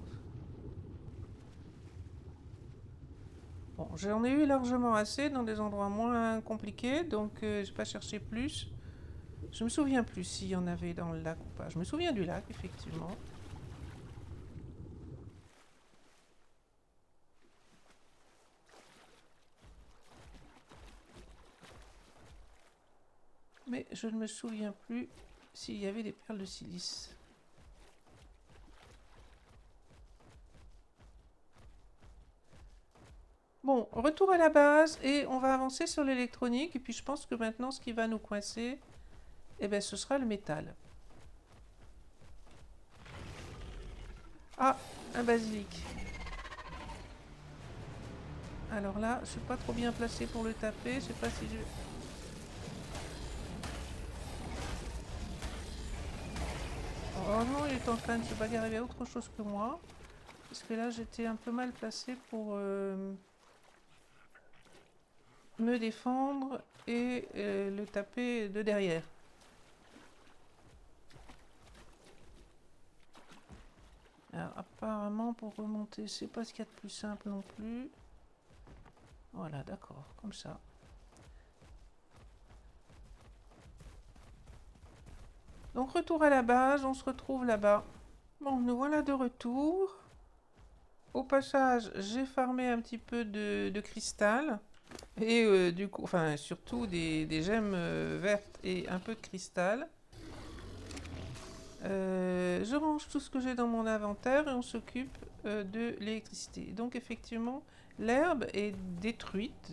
Bon, j'en ai eu largement assez dans des endroits moins compliqués, donc je n'ai pas cherché plus. Je me souviens plus s'il y en avait dans le lac ou pas. Je me souviens du lac, effectivement. Mais je ne me souviens plus s'il y avait des perles de silice. Bon, retour à la base et on va avancer sur l'électronique. Et puis je pense que maintenant, ce qui va nous coincer, eh ben, ce sera le métal. Ah, un basilic. Alors là, je ne suis pas trop bien placé pour le taper. Je sais pas si je... Oh non, il est en train de se bagarrer avec autre chose que moi. Parce que là, j'étais un peu mal placé pour me défendre et le taper de derrière. Alors, apparemment, pour remonter, c'est pas ce qu'il y a de plus simple non plus. Voilà, d'accord, comme ça. Donc, retour à la base, on se retrouve là-bas. Bon, nous voilà de retour. Au passage, j'ai farmé un petit peu de cristal. Et du coup, enfin, surtout des gemmes vertes et un peu de cristal. Je range tout ce que j'ai dans mon inventaire et on s'occupe de l'électricité. Donc effectivement, l'herbe est détruite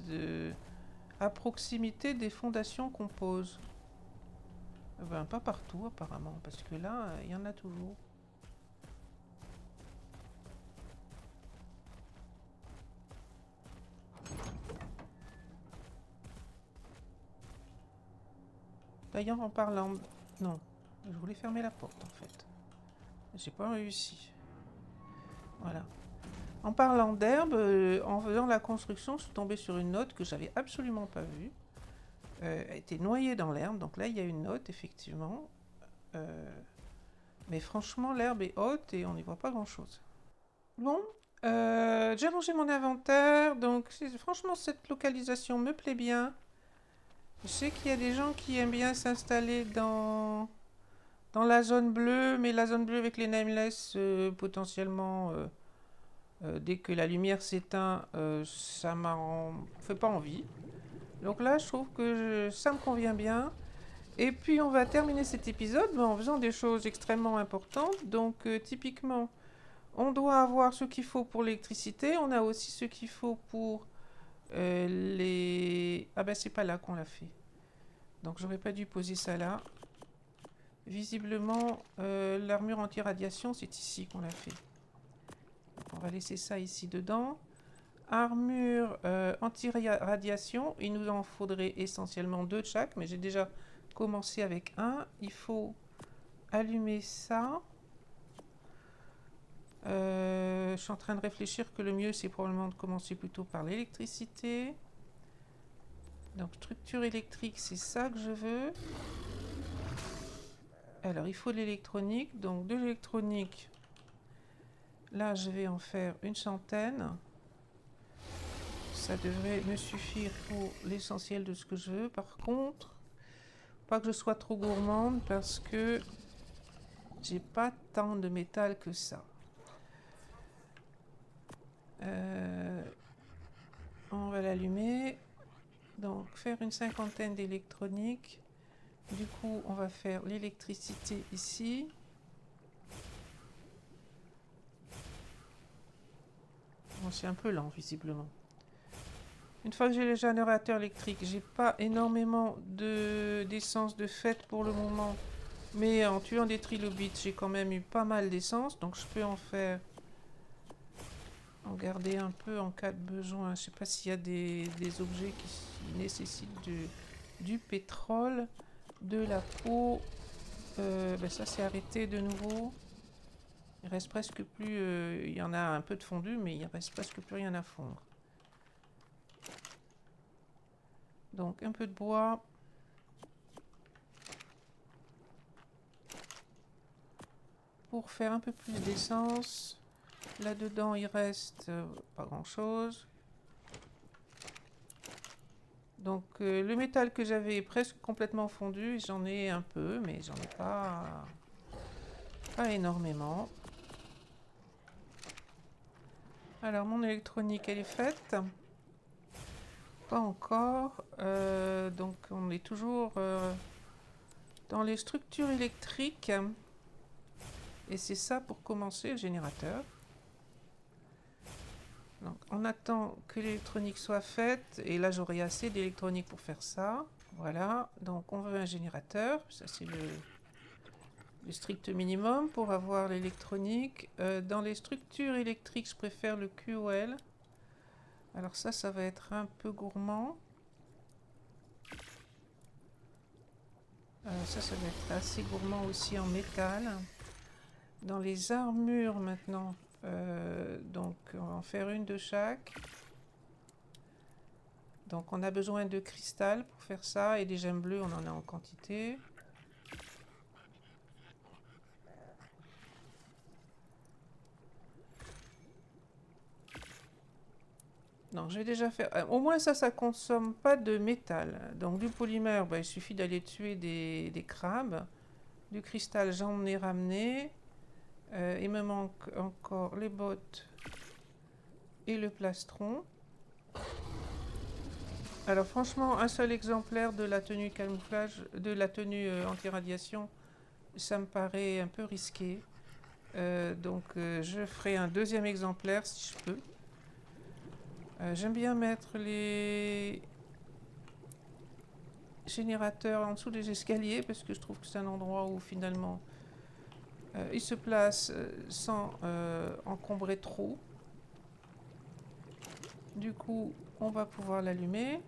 à proximité des fondations qu'on pose. Ben, pas partout apparemment, parce que là, il y en a toujours. D'ailleurs, en parlant... Non, je voulais fermer la porte en fait. J'ai pas réussi. Voilà. En parlant d'herbe, en faisant la construction, je suis tombée sur une note que j'avais absolument pas vue. Elle était noyée dans l'herbe, donc là il y a une note effectivement. Mais franchement, l'herbe est haute et on n'y voit pas grand chose. Bon, j'ai rangé mon inventaire, donc franchement cette localisation me plaît bien. Je sais qu'il y a des gens qui aiment bien s'installer dans la zone bleue, mais la zone bleue avec les nameless, potentiellement, dès que la lumière s'éteint, ça m'en fait pas envie. Donc là, je trouve que ça me convient bien. Et puis, on va terminer cet épisode en faisant des choses extrêmement importantes. Donc, typiquement, on doit avoir ce qu'il faut pour l'électricité. On a aussi ce qu'il faut pour les... Ah ben, c'est pas là qu'on l'a fait. Donc, j'aurais pas dû poser ça là. Visiblement, l'armure anti-radiation, c'est ici qu'on l'a fait. Donc, on va laisser ça ici dedans. Armure anti-radiation, il nous en faudrait essentiellement 2 de chaque, mais j'ai déjà commencé avec un. Il faut allumer ça. Je suis en train de réfléchir que le mieux, c'est probablement de commencer plutôt par l'électricité. Donc, structure électrique, c'est ça que je veux. Alors, il faut de l'électronique. Donc, de l'électronique, là, je vais en faire une centaine. Ça devrait me suffire pour l'essentiel de ce que je veux. Par contre, pas que je sois trop gourmande parce que j'ai pas tant de métal que ça. On va l'allumer. Donc faire une cinquantaine d'électroniques. Du coup, on va faire l'électricité ici. Bon, c'est un peu lent visiblement. Une fois que j'ai le générateur électrique, j'ai pas énormément d'essence de fait pour le moment. Mais en tuant des trilobites, j'ai quand même eu pas mal d'essence. Donc je peux en garder un peu en cas de besoin. Je sais pas s'il y a des objets qui nécessitent du pétrole, de la peau. Ça s'est arrêté de nouveau. Il reste presque plus... il y en a un peu de fondu, mais il reste presque plus rien à fondre. Donc un peu de bois. Pour faire un peu plus d'essence. Là-dedans, il reste pas grand-chose. Donc le métal que j'avais est presque complètement fondu. J'en ai un peu, mais j'en ai pas énormément. Alors mon électronique, elle est faite. Pas encore. Donc on est toujours dans les structures électriques. Et c'est ça pour commencer le générateur. Donc on attend que l'électronique soit faite. Et là j'aurai assez d'électronique pour faire ça. Voilà. Donc on veut un générateur. Ça c'est le strict minimum pour avoir l'électronique. Dans les structures électriques, je préfère le QOL. Alors ça va être un peu gourmand. Ça va être assez gourmand aussi en métal. Dans les armures maintenant, donc on va en faire une de chaque. Donc on a besoin de cristal pour faire ça et des gemmes bleues, on en a en quantité. Non, je vais déjà faire... au moins ça consomme pas de métal. Donc du polymère, il suffit d'aller tuer des crabes. Du cristal, j'en ai ramené. Il me manque encore les bottes et le plastron. Alors franchement, un seul exemplaire de la tenue camouflage, de la tenue anti-radiation, ça me paraît un peu risqué. Donc je ferai un deuxième exemplaire si je peux. J'aime bien mettre les générateurs en dessous des escaliers parce que je trouve que c'est un endroit où finalement ils se placent sans encombrer trop. Du coup, on va pouvoir l'allumer.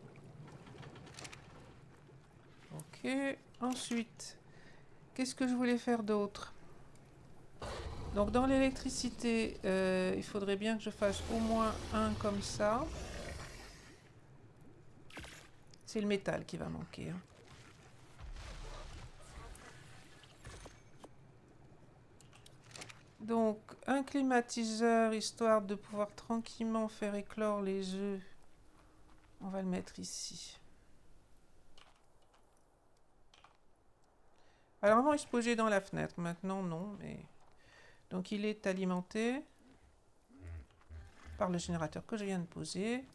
Ok. Ensuite, qu'est-ce que je voulais faire d'autre? Donc dans l'électricité, il faudrait bien que je fasse au moins un comme ça. C'est le métal qui va manquer. Hein. Donc un climatiseur, histoire de pouvoir tranquillement faire éclore les œufs. On va le mettre ici. Alors avant il se posait dans la fenêtre, maintenant non, mais... Donc il est alimenté par le générateur que je viens de poser.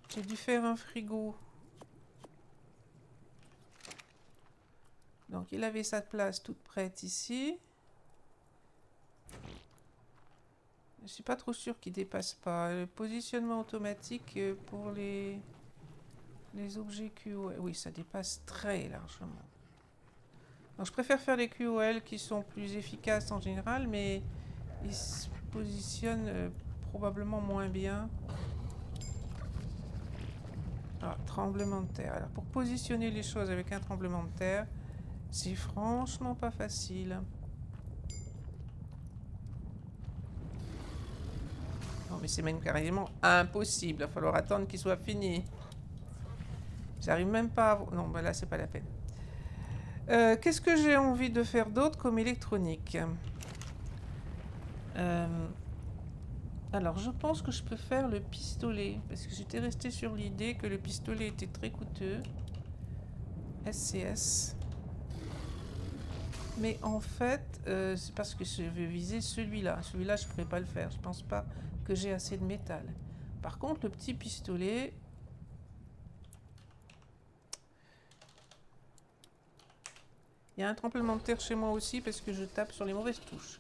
J'ai dû faire un frigo. Donc il avait sa place toute prête ici. Je suis pas trop sûre qu'il dépasse pas. Le positionnement automatique pour les objets QOL. Oui, ça dépasse très largement. Donc je préfère faire les QOL qui sont plus efficaces en général, mais ils se positionnent probablement moins bien. Ah, tremblement de terre. Alors pour positionner les choses avec un tremblement de terre, c'est franchement pas facile. Non mais c'est même carrément impossible. Il va falloir attendre qu'il soit fini. J'arrive même pas à... Non, là c'est pas la peine. Qu'est-ce que j'ai envie de faire d'autre comme électronique? Alors, je pense que je peux faire le pistolet, parce que j'étais restée sur l'idée que le pistolet était très coûteux. SCS. Mais en fait, c'est parce que je veux viser celui-là. Celui-là, je ne pourrais pas le faire. Je pense pas que j'ai assez de métal. Par contre, le petit pistolet... Il y a un tremblement de terre chez moi aussi parce que je tape sur les mauvaises touches.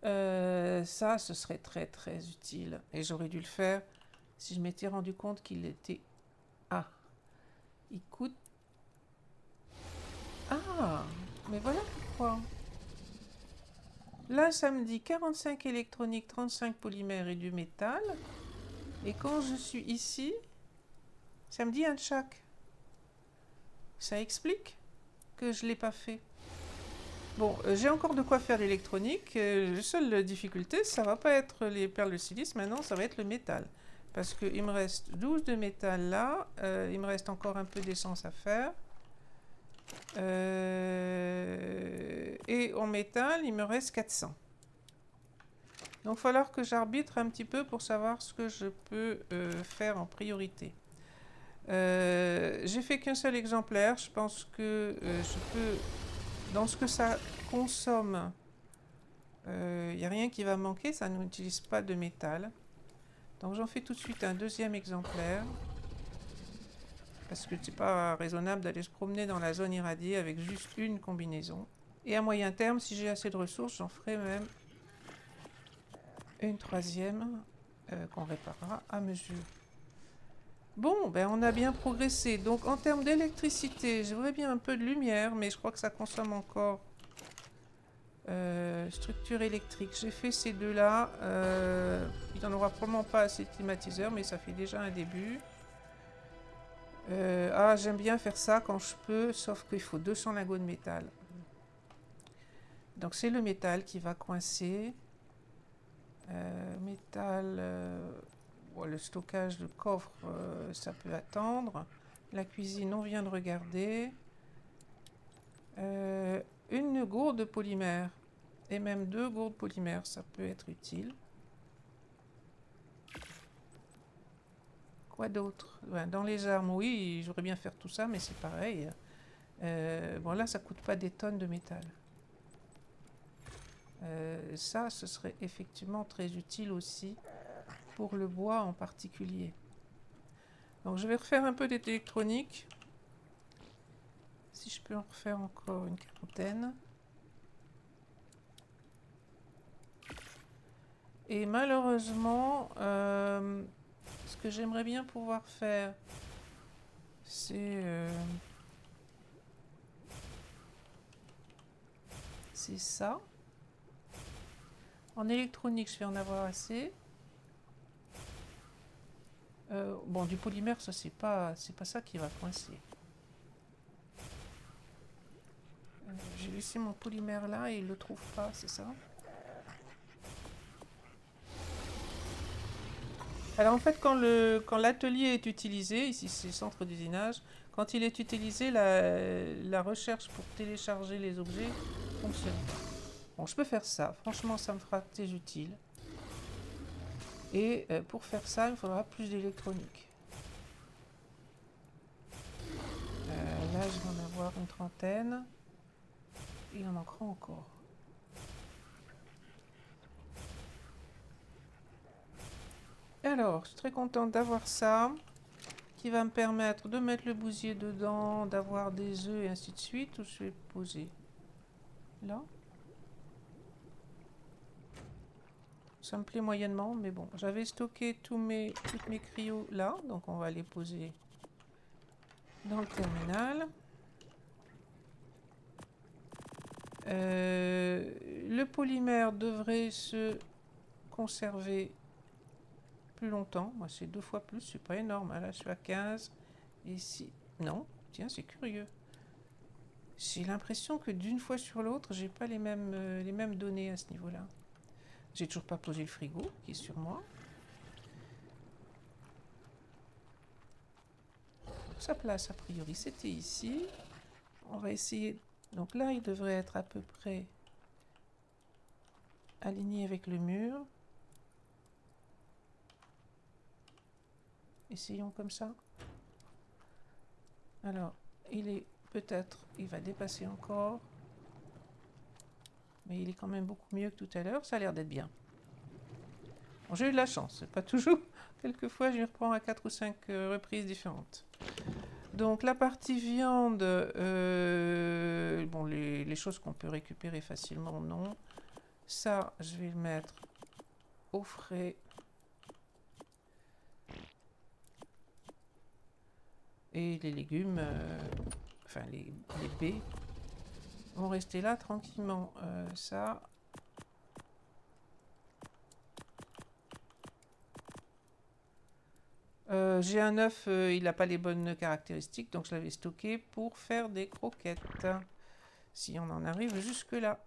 Ça, ce serait très très utile. Et j'aurais dû le faire si je m'étais rendu compte qu'il était... Ah, il coûte... Ah, mais voilà pourquoi. Là, ça me dit 45 électroniques, 35 polymères et du métal. Et quand je suis ici, ça me dit un de chaque. Ça explique que je ne l'ai pas fait. Bon, j'ai encore de quoi faire l'électronique. La seule difficulté, ça va pas être les perles de silice, maintenant ça va être le métal. Parce qu'il me reste 12 de métal là, il me reste encore un peu d'essence à faire. Et en métal, il me reste 400. Donc il va falloir que j'arbitre un petit peu pour savoir ce que je peux faire en priorité. J'ai fait qu'un seul exemplaire, je pense que je peux... Dans ce que ça consomme, il n'y a rien qui va manquer, ça n'utilise pas de métal. Donc j'en fais tout de suite un deuxième exemplaire. Parce que c'est pas raisonnable d'aller se promener dans la zone irradiée avec juste une combinaison. Et à moyen terme, si j'ai assez de ressources, j'en ferai même une troisième qu'on réparera à mesure. Bon, ben on a bien progressé. Donc en termes d'électricité, j'aimerais bien un peu de lumière, mais je crois que ça consomme encore. Structure électrique. J'ai fait ces deux-là. Il n'y en aura probablement pas assez de climatiseur, mais ça fait déjà un début. J'aime bien faire ça quand je peux, sauf qu'il faut 200 lingots de métal. Donc c'est le métal qui va coincer. Métal... Bon, le stockage de coffre, ça peut attendre. La cuisine, on vient de regarder. Une gourde de polymère. Et même 2 gourdes polymères, ça peut être utile. Quoi d'autre? Dans les armes, oui, j'aurais bien faire tout ça, mais c'est pareil. Bon, là, ça coûte pas des tonnes de métal. Ça, ce serait effectivement très utile aussi pour le bois en particulier. Donc, je vais refaire un peu d'électronique. Si je peux en refaire encore une quarantaine. Et malheureusement, ce que j'aimerais bien pouvoir faire, c'est ça. En électronique, je vais en avoir assez. Bon, du polymère, ça c'est pas ça qui va coincer. J'ai laissé mon polymère là et il le trouve pas, c'est ça? Alors en fait, quand l'atelier est utilisé, ici c'est centre d'usinage, quand il est utilisé, la recherche pour télécharger les objets fonctionne pas. Bon, je peux faire ça. Franchement, ça me fera très utile. Et pour faire ça, il me faudra plus d'électronique. Là, je vais en avoir une trentaine. Il en manquera encore. Alors, je suis très contente d'avoir ça, qui va me permettre de mettre le bousier dedans, d'avoir des œufs et ainsi de suite. Où je vais poser? Là. Ça me plaît moyennement, mais bon. J'avais stocké toutes mes cryos là, donc on va les poser dans le terminal. Le polymère devrait se conserver plus longtemps. Moi, c'est 2 fois plus, c'est pas énorme. Là, je suis à 15. Et ici, non. Tiens, c'est curieux. J'ai l'impression que d'une fois sur l'autre, j'ai pas les mêmes données à ce niveau-là. J'ai toujours pas posé le frigo qui est sur moi. Sa place, a priori, c'était ici. On va essayer. Donc là, il devrait être à peu près aligné avec le mur. Essayons comme ça. Alors, il va dépasser encore. Mais il est quand même beaucoup mieux que tout à l'heure. Ça a l'air d'être bien. Bon, j'ai eu de la chance, c'est pas toujours. Quelquefois, je m'y reprends à 4 ou 5 reprises différentes. Donc, la partie viande, bon, les choses qu'on peut récupérer facilement, non. Ça, je vais le mettre au frais. Et les légumes, enfin les baies, vont rester là tranquillement. Ça. J'ai un œuf, il n'a pas les bonnes caractéristiques, donc je l'avais stocké pour faire des croquettes. Si on en arrive jusque-là.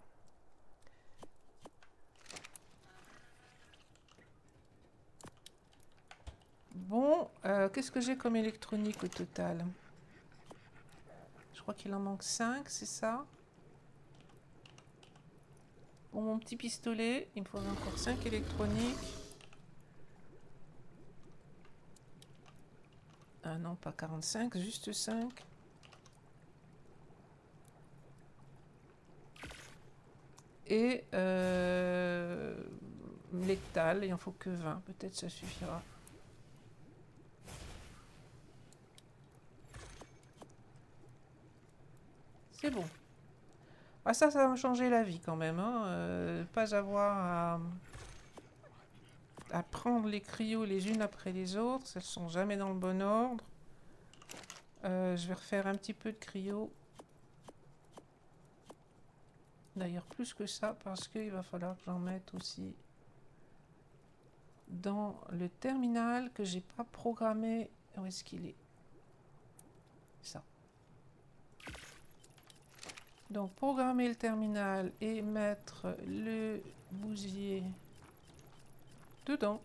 Bon, qu'est-ce que j'ai comme électronique au total? Je crois qu'il en manque 5, c'est ça? Pour mon petit pistolet, il me faudrait encore 5 électroniques. Ah non, pas 45, juste 5. Et l'étal, il n'en faut que 20, peut-être ça suffira. C'est bon. Ah ça va me changer la vie quand même, hein. Pas avoir à prendre les cryos les unes après les autres, elles sont jamais dans le bon ordre. Je vais refaire un petit peu de cryo. D'ailleurs plus que ça parce qu'il va falloir que j'en mette aussi dans le terminal que j'ai pas programmé. Où est-ce qu'il est? Ça. Donc programmer le terminal et mettre le bousier dedans.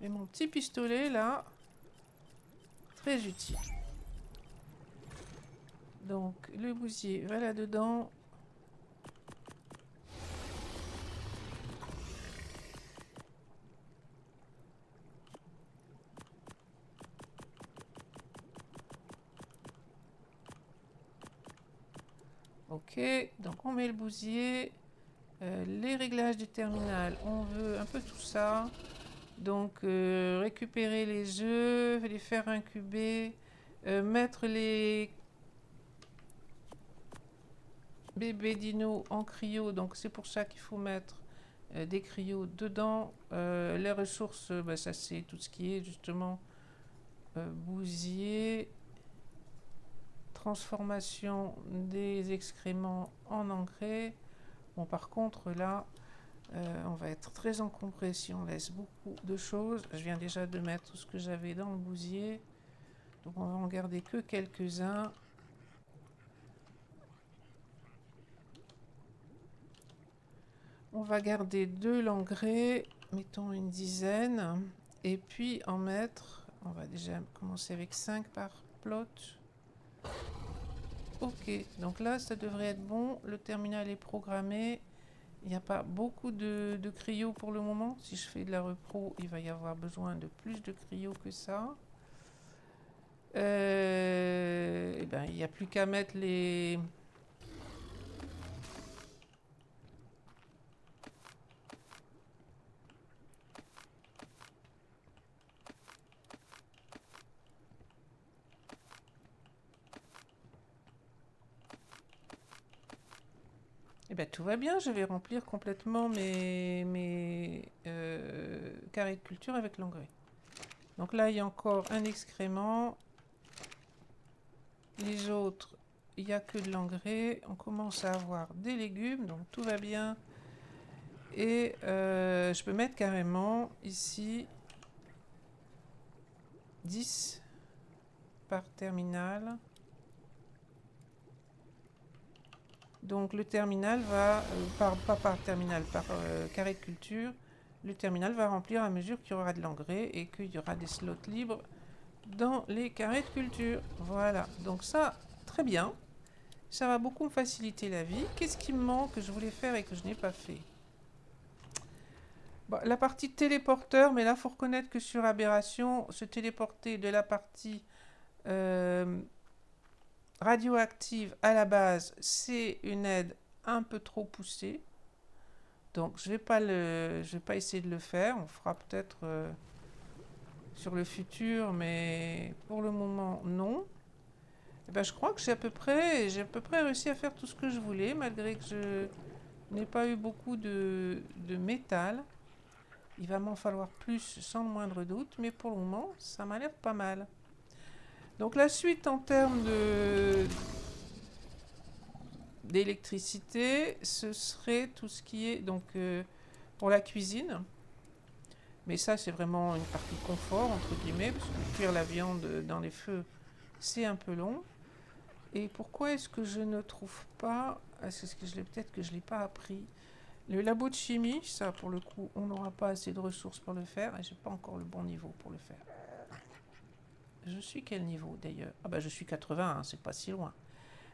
Et mon petit pistolet là, très utile. Donc le bousier va là-dedans. Ok, donc on met le bousier. Les réglages du terminal, on veut un peu tout ça. Donc récupérer les œufs, les faire incuber, mettre les bébés dinos en cryo. Donc c'est pour ça qu'il faut mettre des cryos dedans. Les ressources, bah, ça c'est tout ce qui est justement bousier, transformation des excréments en engrais. Bon, par contre, là, on va être très encombré si on laisse beaucoup de choses. Je viens déjà de mettre tout ce que j'avais dans le bousier. Donc, on va en garder que quelques-uns. On va garder de l'engrais, mettons une dizaine. Et puis en mettre, on va déjà commencer avec 5 par plot. Ok, donc là ça devrait être bon, le terminal est programmé, il n'y a pas beaucoup de cryo pour le moment. Si je fais de la repro, il va y avoir besoin de plus de cryo que ça. Et ben, il n'y a plus qu'à mettre les... Eh bien, tout va bien, je vais remplir complètement mes carrés de culture avec l'engrais. Donc là, il y a encore un excrément. Les autres, il n'y a que de l'engrais. On commence à avoir des légumes, donc tout va bien. Et je peux mettre carrément ici 10 par terminal. Donc le terminal va, pas par terminal, par carré de culture, le terminal va remplir à mesure qu'il y aura de l'engrais et qu'il y aura des slots libres dans les carrés de culture. Voilà, donc ça, très bien. Ça va beaucoup me faciliter la vie. Qu'est-ce qui me manque que je voulais faire et que je n'ai pas fait? Bon, la partie téléporteur, mais là, il faut reconnaître que sur Aberration, se téléporter de la partie euh, radioactive à la base, c'est une aide un peu trop poussée. Donc, je vais pas essayer de le faire. On fera peut-être sur le futur, mais pour le moment, non. Et ben, je crois que j'ai à peu près réussi à faire tout ce que je voulais, malgré que je n'ai pas eu beaucoup de métal. Il va m'en falloir plus sans le moindre doute, mais pour le moment, ça m'a l'air pas mal. Donc la suite en termes d'électricité, ce serait tout ce qui est donc pour la cuisine. Mais ça, c'est vraiment une partie confort, entre guillemets, parce que cuire la viande dans les feux, c'est un peu long. Et pourquoi est-ce que je ne trouve pas... Est-ce que peut-être que je ne l'ai pas appris. Le labo de chimie, ça, pour le coup, on n'aura pas assez de ressources pour le faire, et j'ai pas encore le bon niveau pour le faire. Je suis quel niveau, d'ailleurs? Ah bah, je suis 80, hein, c'est pas si loin.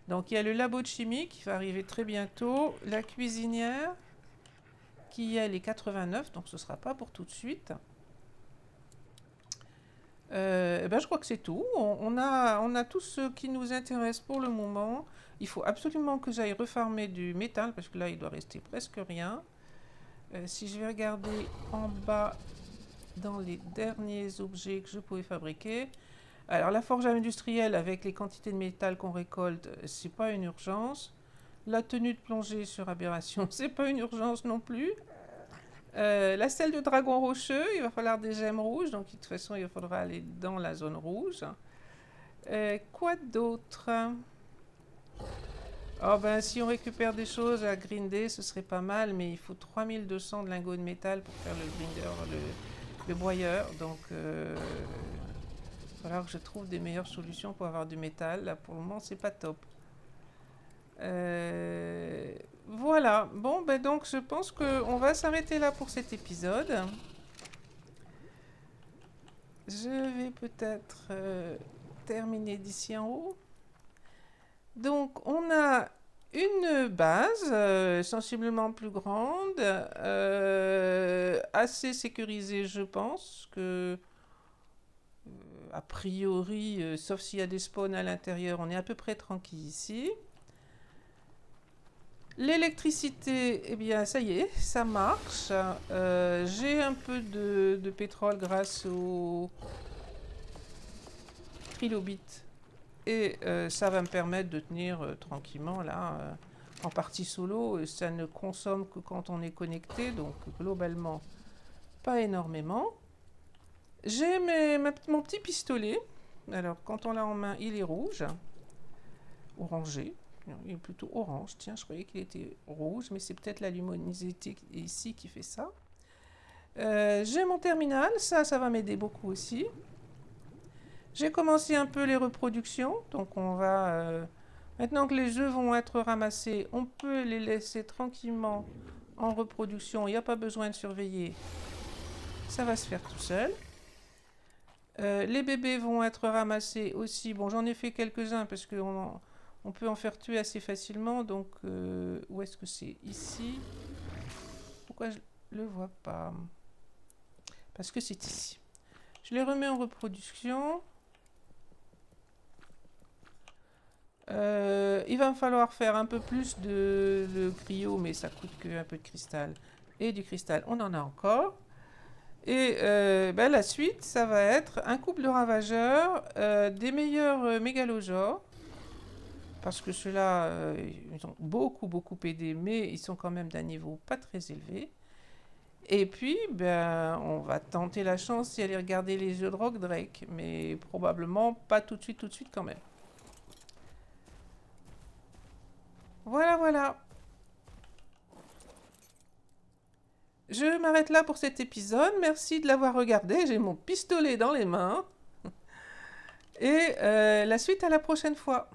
Donc, il y a le labo de chimie qui va arriver très bientôt. La cuisinière, qui elle est 89, donc ce sera pas pour tout de suite. Ben, je crois que c'est tout. On a tout ce qui nous intéresse pour le moment. Il faut absolument que j'aille refarmer du métal, parce que là, il doit rester presque rien. Si je vais regarder en bas dans les derniers objets que je pouvais fabriquer. Alors, la forge industrielle, avec les quantités de métal qu'on récolte, c'est pas une urgence. La tenue de plongée sur Aberration, c'est pas une urgence non plus. La selle de dragon rocheux, il va falloir des gemmes rouges, donc de toute façon il faudra aller dans la zone rouge. Quoi d'autre? Oh ben si on récupère des choses à grinder, ce serait pas mal, mais il faut 3200 de lingots de métal pour faire le grinder, le broyeur, donc il va falloir que je trouve des meilleures solutions pour avoir du métal. Là pour le moment c'est pas top. Voilà, bon ben donc je pense qu'on va s'arrêter là pour cet épisode. Je vais peut-être terminer d'ici en haut. Donc on a une base sensiblement plus grande, assez sécurisée je pense, que a priori, sauf s'il y a des spawns à l'intérieur, on est à peu près tranquille ici. L'électricité, eh bien, ça y est, ça marche. J'ai un peu de pétrole grâce au trilobit. Et ça va me permettre de tenir tranquillement là, en partie solo. Ça ne consomme que quand on est connecté, donc globalement, pas énormément. J'ai mon petit pistolet. Alors, quand on l'a en main, il est rouge, orangé. Il est plutôt orange, tiens, je croyais qu'il était rouge, mais c'est peut-être la luminosité ici qui fait ça. J'ai mon terminal, ça va m'aider beaucoup aussi. J'ai commencé un peu les reproductions, donc on va... maintenant que les œufs vont être ramassés, on peut les laisser tranquillement en reproduction, il n'y a pas besoin de surveiller, ça va se faire tout seul. Les bébés vont être ramassés aussi, bon j'en ai fait quelques-uns parce que... On peut en faire tuer assez facilement, donc où est-ce que c'est? Ici. Pourquoi je le vois pas? Parce que c'est ici. Je les remets en reproduction. Il va me falloir faire un peu plus de cryo, mais ça coûte qu'un peu de cristal. Et du cristal, on en a encore. Et ben, la suite, ça va être un couple de ravageurs, des meilleurs mégalosaures. Parce que ceux-là, ils ont beaucoup aidé, mais ils sont quand même d'un niveau pas très élevé. Et puis, ben, on va tenter la chance d'y aller regarder les œufs de Rock Drake, mais probablement pas tout de suite quand même. Voilà. Je m'arrête là pour cet épisode. Merci de l'avoir regardé. J'ai mon pistolet dans les mains. Et la suite à la prochaine fois.